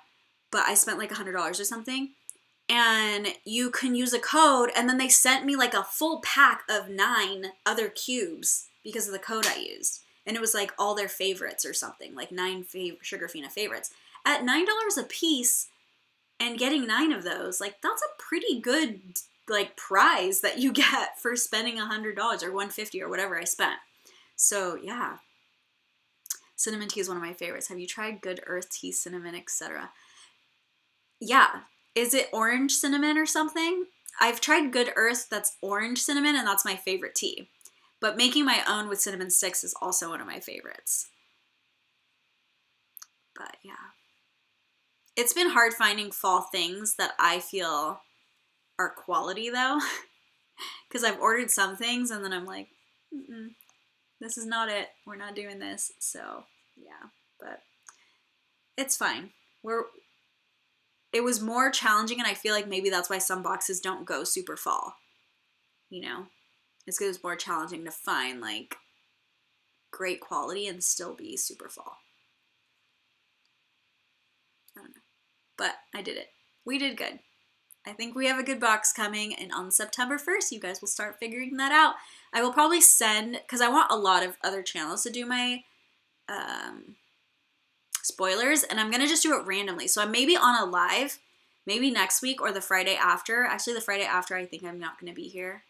but I spent, like, $100 or something. And you can use a code, and then they sent me, like, a full pack of 9 other cubes because of the code I used. And it was, like, all their favorites or something. Like, 9 Sugarfina favorites. At $9 a piece, and getting 9 of those, like, that's a pretty good, like, prize that you get for spending $100 or $150 or whatever I spent. So, yeah. Cinnamon tea is one of my favorites. Have you tried Good Earth tea, cinnamon, etc.? Yeah. Is it orange cinnamon or something? I've tried Good Earth that's orange cinnamon, and that's my favorite tea. But making my own with cinnamon sticks is also one of my favorites. But, yeah. It's been hard finding fall things that I feel are quality, though. Because I've ordered some things, and then I'm like, this is not it. We're not doing this. So, yeah. But it's fine. It was more challenging, and I feel like maybe that's why some boxes don't go super fall. You know? It's because it's more challenging to find, like, great quality and still be super fall. I don't know. But I did it. We did good. I think we have a good box coming, and on September 1st, you guys will start figuring that out. I will probably send, because I want a lot of other channels to do my spoilers, and I'm going to just do it randomly. So I'm maybe on a live, maybe next week or the Friday after. Actually, the Friday after, I think I'm not going to be here.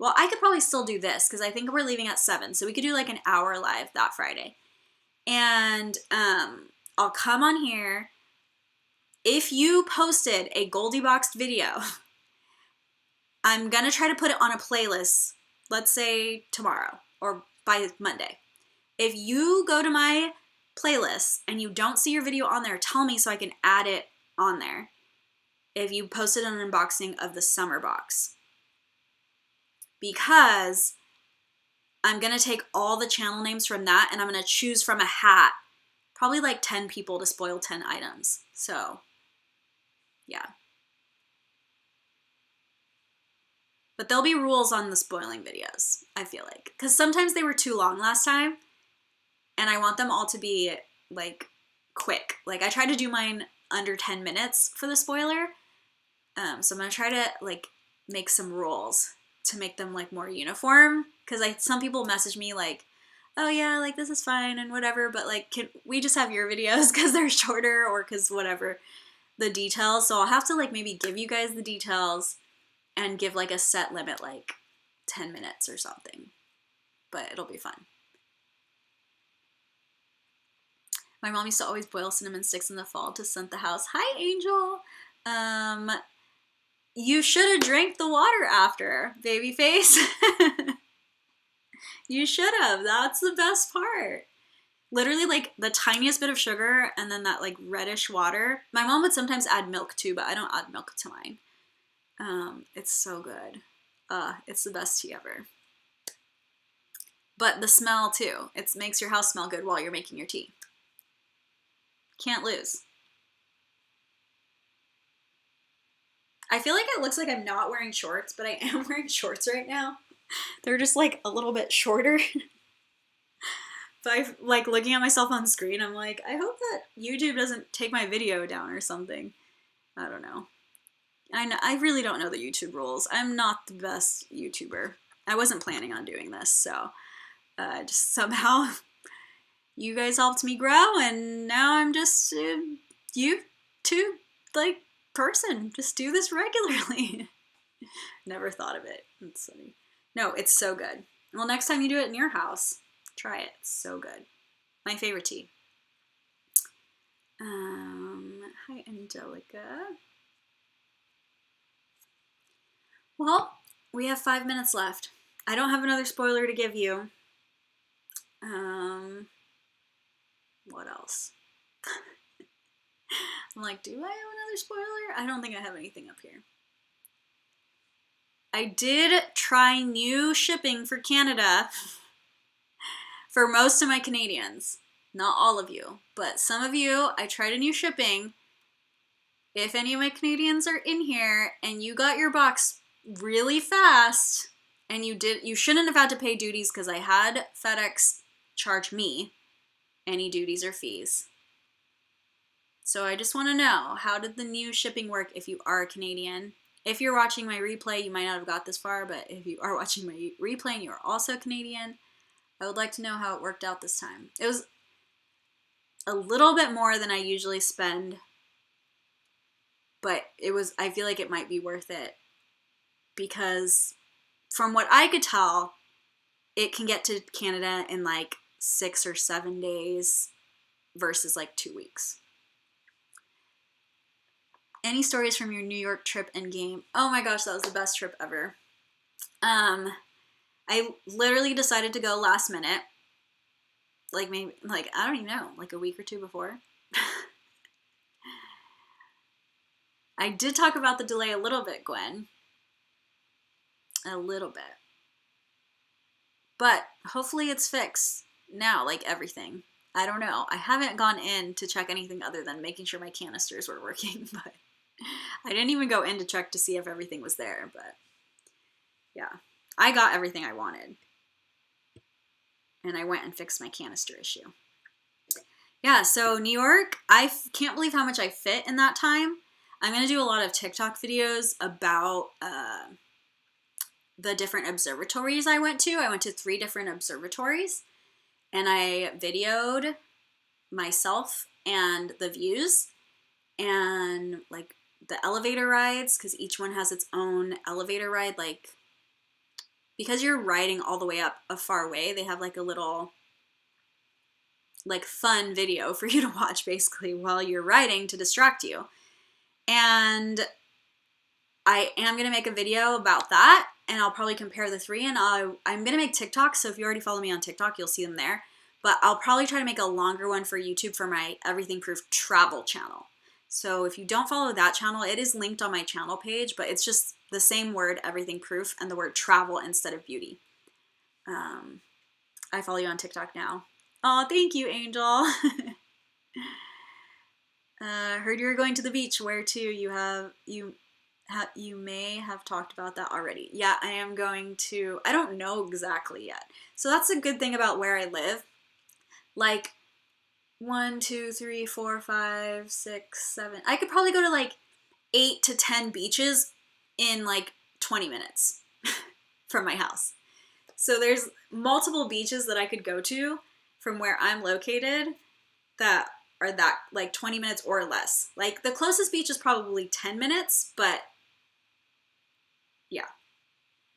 Well, I could probably still do this because I think we're leaving at 7. So we could do like an hour live that Friday. And I'll come on here. If you posted a Goldiebox video, I'm going to try to put it on a playlist, let's say tomorrow or by Monday. If you go to my playlist and you don't see your video on there, tell me so I can add it on there. If you posted an unboxing of the summer box. Because I'm going to take all the channel names from that and I'm going to choose from a hat. Probably like 10 people to spoil 10 items. So, yeah. But there'll be rules on the spoiling videos, I feel like. Because sometimes they were too long last time. And I want them all to be, like, quick. Like, I tried to do mine under 10 minutes for the spoiler. So I'm going to try to, like, make some rules to make them, like, more uniform. Because some people message me, like, oh, yeah, like, this is fine and whatever. But, like, can we just have your videos because they're shorter or because whatever the details. So I'll have to, like, maybe give you guys the details and give, like, a set limit, like, 10 minutes or something. But it'll be fun. My mom used to always boil cinnamon sticks in the fall to scent the house. Hi, Angel. You should have drank the water after, baby face. You should have. That's the best part. Literally, like, the tiniest bit of sugar and then that, like, reddish water. My mom would sometimes add milk, too, but I don't add milk to mine. It's so good. It's the best tea ever. But the smell, too. It makes your house smell good while you're making your tea. Can't lose. I feel like it looks like I'm not wearing shorts, but I am wearing shorts right now. They're just like a little bit shorter. But I like looking at myself on screen, I'm like, I hope that YouTube doesn't take my video down or something. I don't know. I really don't know the YouTube rules. I'm not the best YouTuber. I wasn't planning on doing this, so just somehow you guys helped me grow, and now I'm just YouTube like person. Just do this regularly. Never thought of it. It's funny. No, it's so good. Well, next time you do it in your house, try it. It's so good. My favorite tea. Hi, Angelica. Well, we have 5 minutes left. I don't have another spoiler to give you. What else? I'm like, do I have another spoiler? I don't think I have anything up here. I did try new shipping for Canada for most of my Canadians. Not all of you, but some of you, I tried a new shipping. If any of my Canadians are in here and you got your box really fast and you shouldn't have had to pay duties because I had FedEx charge me any duties or fees. So I just want to know, how did the new shipping work if you are a Canadian? If you're watching my replay, you might not have got this far, but if you are watching my replay and you are also Canadian, I would like to know how it worked out this time. It was a little bit more than I usually spend, but I feel like it might be worth it because from what I could tell, it can get to Canada in like 6 or 7 days versus like 2 weeks. Any stories from your New York trip and game? Oh my gosh, that was the best trip ever. I literally decided to go last minute. I don't even know, like a week or two before. I did talk about the delay a little bit, Gwen. A little bit. But hopefully it's fixed now, like everything. I don't know. I haven't gone in to check anything other than making sure my canisters were working, but I didn't even go in to check to see if everything was there, but yeah. I got everything I wanted. And I went and fixed my canister issue. Yeah, so New York, I can't believe how much I fit in that time. I'm going to do a lot of TikTok videos about the different observatories I went to. I went to 3 different observatories, and I videoed myself and the views and like the elevator rides, because each one has its own elevator ride. Like because you're riding all the way up a far way, they have like a little like fun video for you to watch basically while you're riding to distract you. And I am going to make a video about that, and I'll probably compare the three, and I'm going to make TikToks, so if you already follow me on TikTok, you'll see them there. But I'll probably try to make a longer one for YouTube for my Everything Proof travel channel. So if you don't follow that channel, it is linked on my channel page, but it's just the same word, Everything Proof, and the word travel instead of beauty. I follow you on TikTok now. Oh, thank you, Angel. Heard you were going to the beach. Where to? You may have talked about that already. Yeah, I am going to. I don't know exactly yet. So that's a good thing about where I live. Like 1, 2, 3, 4, 5, 6, 7. I could probably go to like 8 to 10 beaches in like 20 minutes from my house. So there's multiple beaches that I could go to from where I'm located that are that like 20 minutes or less. Like the closest beach is probably 10 minutes, but yeah,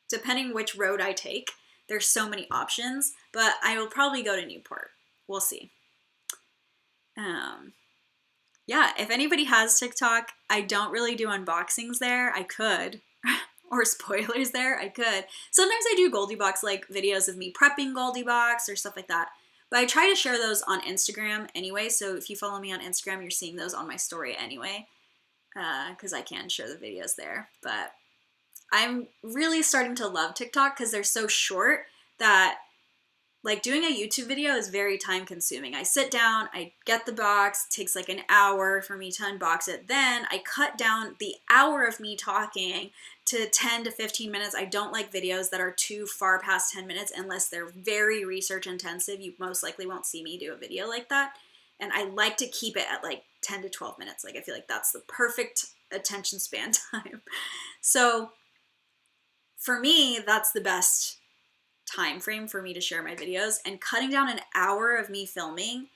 depending which road I take, there's so many options, but I will probably go to Newport. We'll see. Yeah, if anybody has TikTok, I don't really do unboxings there. I could. Or spoilers there, I could. Sometimes I do Goldiebox like videos of me prepping Goldiebox or stuff like that. But I try to share those on Instagram anyway, so if you follow me on Instagram, you're seeing those on my story anyway, because I can share the videos there. But I'm really starting to love TikTok because they're so short that like doing a YouTube video is very time consuming. I sit down, I get the box, it takes like an hour for me to unbox it. Then I cut down the hour of me talking to 10 to 15 minutes. I don't like videos that are too far past 10 minutes unless they're very research intensive. You most likely won't see me do a video like that. And I like to keep it at like 10 to 12 minutes. Like I feel like that's the perfect attention span time. So for me, that's the best time frame for me to share my videos, and cutting down an hour of me filming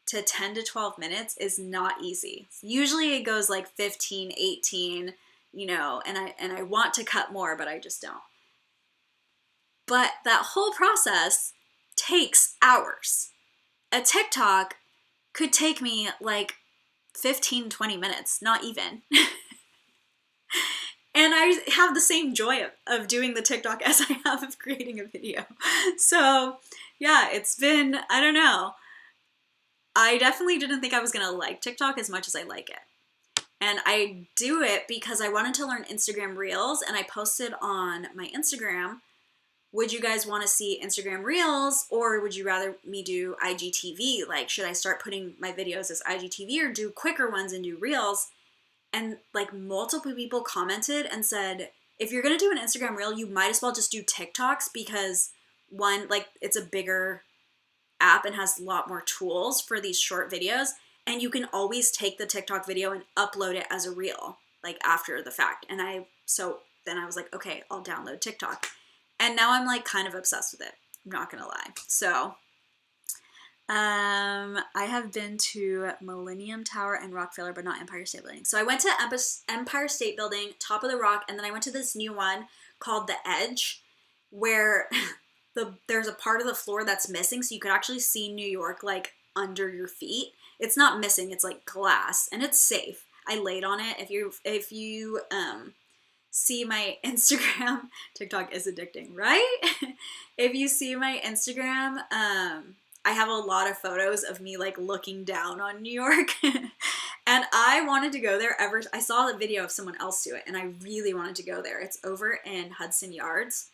to 10 to 12 minutes is not easy. Usually it goes like 15, 18, you know, and I want to cut more, but I just don't. But that whole process takes hours. A TikTok could take me like 15, 20 minutes, not even. And I have the same joy of doing the TikTok as I have of creating a video. So yeah, it's been, I don't know. I definitely didn't think I was gonna like TikTok as much as I like it. And I do it because I wanted to learn Instagram Reels, and I posted on my Instagram, would you guys wanna see Instagram Reels, or would you rather me do IGTV? Like, should I start putting my videos as IGTV or do quicker ones and do Reels? And like multiple people commented and said, if you're gonna do an Instagram Reel, you might as well just do TikToks, because one, like it's a bigger app and has a lot more tools for these short videos, and you can always take the TikTok video and upload it as a reel, like after the fact. And so then I was like, okay, I'll download TikTok. And now I'm like kind of obsessed with it. I'm not gonna lie. So I have been to Millennium Tower and Rockefeller, but not Empire State Building. So I went to Empire State Building, top of the rock, and then I went to this new one called The Edge, where there's a part of the floor that's missing, so you could actually see New York like under your feet. It's not missing, it's like glass, and it's safe. I laid on it. If you see my Instagram, TikTok is addicting, right? If you see my Instagram, I have a lot of photos of me like looking down on New York. And I wanted to go there I saw the video of someone else do it, and I really wanted to go there. It's over in Hudson Yards,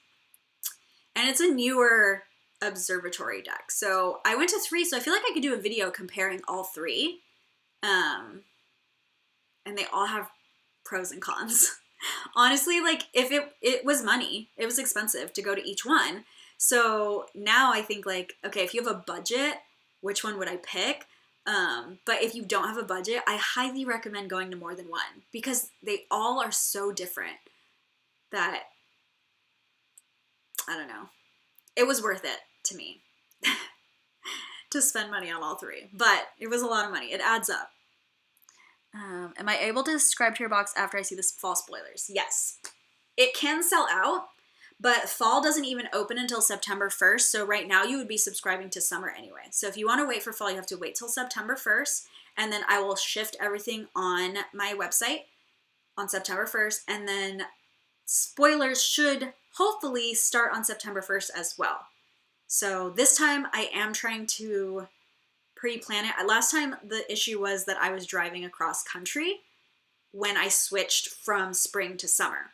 and it's a newer observatory deck. So I went to 3, so I feel like I could do a video comparing all 3. And they all have pros and cons. Honestly, like if it was money, it was expensive to go to each one. So now I think like, okay, if you have a budget, which one would I pick? But if you don't have a budget, I highly recommend going to more than one, because they all are so different that, I don't know, it was worth it to me to spend money on all 3, but it was a lot of money. It adds up. Am I able to subscribe to your box after I see the fall spoilers? Yes. It can sell out, But fall doesn't even open until September 1st. So right now you would be subscribing to summer anyway. So if you want to wait for fall, you have to wait till September 1st. And then I will shift everything on my website on September 1st. And then spoilers should hopefully start on September 1st as well. So this time I am trying to pre-plan it. Last time the issue was that I was driving across country when I switched from spring to summer.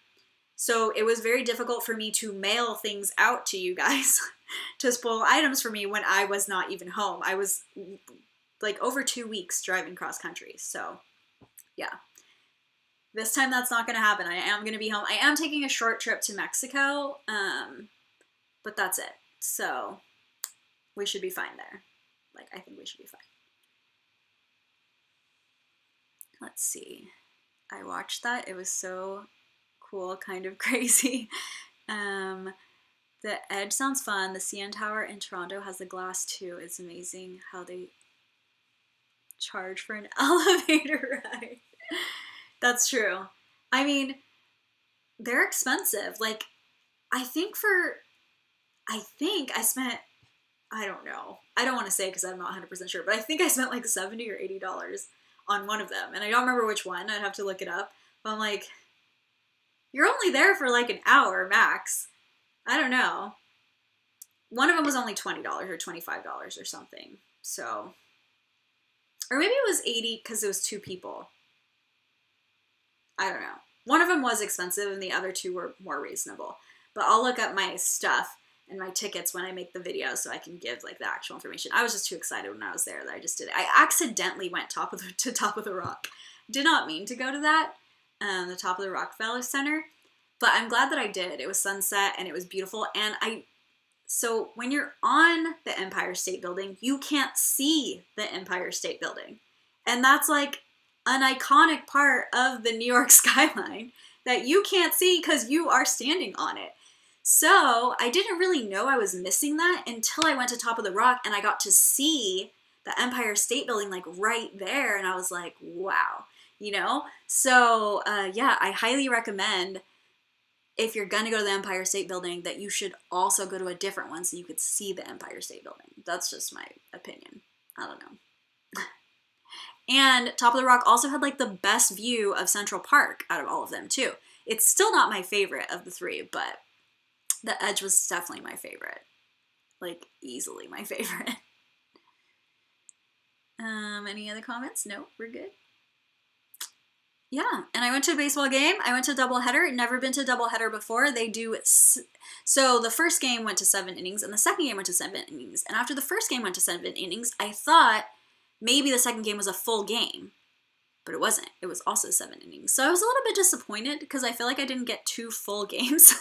So it was very difficult for me to mail things out to you guys to spoil items for me when I was not even home. I was like over 2 weeks driving cross country. So yeah, this time that's not going to happen. I am going to be home. I am taking a short trip to Mexico, but that's it. So we should be fine there. Like, I think we should be fine. Let's see. I watched that. It was so cool, kind of crazy. The Edge sounds fun. The CN Tower in Toronto has the glass too. It's amazing how they charge for an elevator ride. That's true. I mean, they're expensive. Like, I think I spent, I don't know. I don't want to say because I'm not 100% sure, but I think I spent like $70 or $80 on one of them. And I don't remember which one. I'd have to look it up. But I'm like, you're only there for like an hour max. I don't know. One of them was only $20 or $25 or something. So, or maybe it was $80 because it was 2 people. I don't know. One of them was expensive and the other 2 were more reasonable. But I'll look up my stuff and my tickets when I make the video so I can give like the actual information. I was just too excited when I was there that I just did it. I accidentally went to Top of the Rock. Did not mean to go to that, the Top of the Rockefeller Center, but I'm glad that I did. It was sunset and it was beautiful. And so when you're on the Empire State Building, you can't see the Empire State Building. And that's like an iconic part of the New York skyline that you can't see because you are standing on it. So I didn't really know I was missing that until I went to Top of the Rock and I got to see the Empire State Building like right there. And I was like, wow, you know? So yeah, I highly recommend if you're gonna go to the Empire State Building that you should also go to a different one so you could see the Empire State Building. That's just my opinion. I don't know. And Top of the Rock also had like the best view of Central Park out of all of them too. It's still not my favorite of the 3, but the Edge was definitely my favorite. Like, easily my favorite. Any other comments? No, we're good. Yeah, and I went to a baseball game. I went to a doubleheader. Never been to a doubleheader before. They do, so the first game went to 7 innings, and the second game went to 7 innings. And after the first game went to 7 innings, I thought maybe the second game was a full game. But it wasn't. It was also 7 innings. So I was a little bit disappointed because I feel like I didn't get 2 full games.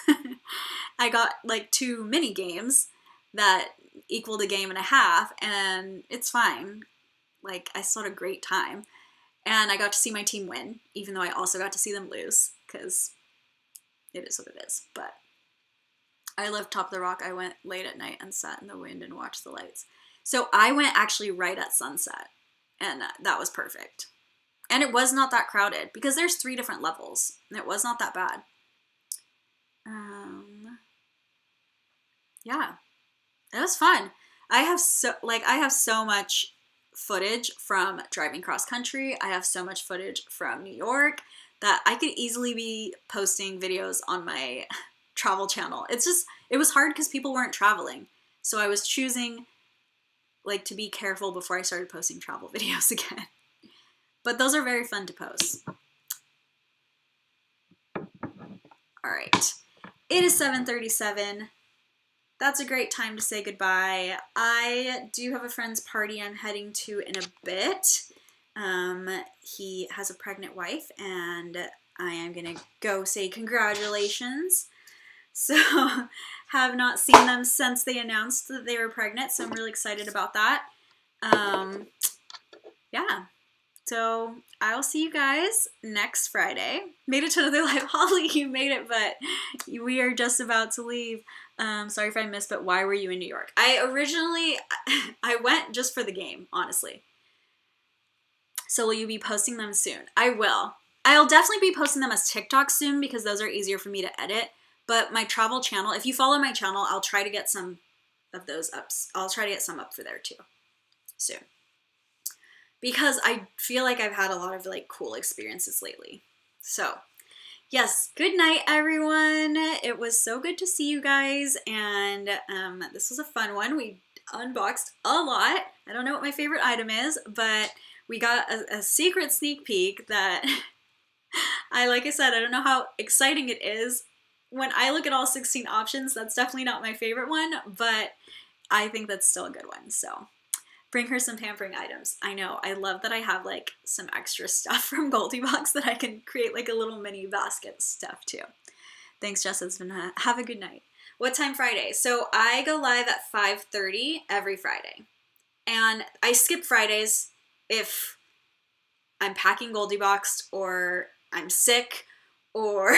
I got like 2 mini games that equaled a game and a half, and it's fine. Like, I still had a great time. And I got to see my team win, even though I also got to see them lose, because it is what it is. But I loved Top of the Rock. I went late at night and sat in the wind and watched the lights. So I went actually right at sunset, and that was perfect. And it was not that crowded because there's 3 different levels and it was not that bad. Yeah, it was fun. I have so much footage from driving cross country. I have so much footage from New York that I could easily be posting videos on my travel channel. It was hard because people weren't traveling. So I was choosing like to be careful before I started posting travel videos again. But those are very fun to post. All right. It is 7:37. That's a great time to say goodbye. I do have a friend's party I'm heading to in a bit. He has a pregnant wife, and I am going to go say congratulations. So, have not seen them since they announced that they were pregnant, so I'm really excited about that. Yeah. So I'll see you guys next Friday. Made it to another live. Holly, you made it, but we are just about to leave. Sorry if I missed, but why were you in New York? I went just for the game, honestly. So will you be posting them soon? I will. I'll definitely be posting them as TikToks soon because those are easier for me to edit. But my travel channel, if you follow my channel, I'll try to get some of those up. I'll try to get some up for there too soon. Because I feel like I've had a lot of like cool experiences lately. So yes, good night everyone. It was so good to see you guys, and this was a fun one. We unboxed a lot. I don't know what my favorite item is, but we got a secret sneak peek that like I said, I don't know how exciting it is. When I look at all 16 options, that's definitely not my favorite one, but I think that's still a good one. So bring her some pampering items. I know, I love that I have like some extra stuff from Goldiebox that I can create like a little mini basket stuff too. Thanks, Jess. It's been have a good night. What time Friday? So I go live at 5:30 every Friday. And I skip Fridays if I'm packing Goldiebox or I'm sick or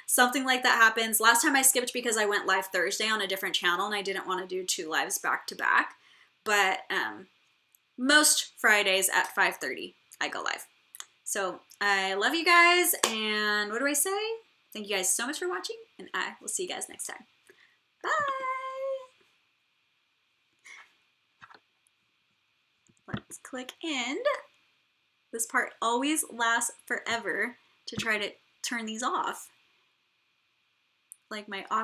something like that happens. Last time I skipped because I went live Thursday on a different channel and I didn't want to do 2 lives back to back. But most Fridays at 5:30 I go live. So I love you guys, and what do I say? Thank you guys so much for watching, and I will see you guys next time. Bye! Let's click end. This part always lasts forever to try to turn these off. Like my